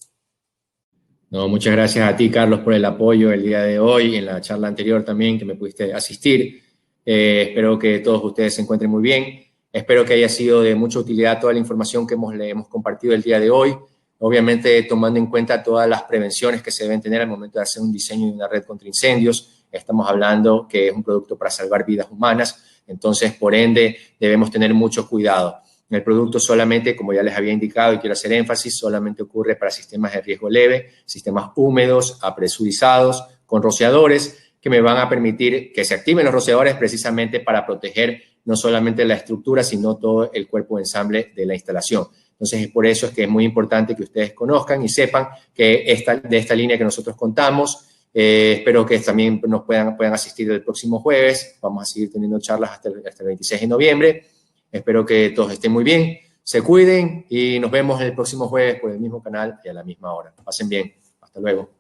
No, muchas gracias a ti, Carlos, por el apoyo el día de hoy, en la charla anterior también que me pudiste asistir. Espero que todos ustedes se encuentren muy bien. Espero que haya sido de mucha utilidad toda la información que le hemos compartido el día de hoy. Obviamente, tomando en cuenta todas las prevenciones que se deben tener al momento de hacer un diseño de una red contra incendios. Estamos hablando que es un producto para salvar vidas humanas. Entonces, por ende, debemos tener mucho cuidado. El producto solamente, como ya les había indicado y quiero hacer énfasis, solamente ocurre para sistemas de riesgo leve, sistemas húmedos, apresurizados, con rociadores, que me van a permitir que se activen los rociadores precisamente para proteger no solamente la estructura, sino todo el cuerpo de ensamble de la instalación. Entonces, por eso es que es muy importante que ustedes conozcan y sepan que de esta línea que nosotros contamos. Espero que también nos puedan asistir el próximo jueves. Vamos a seguir teniendo charlas hasta el 26 de noviembre. Espero que todos estén muy bien, se cuiden y nos vemos el próximo jueves por el mismo canal y a la misma hora. Pasen bien. Hasta luego.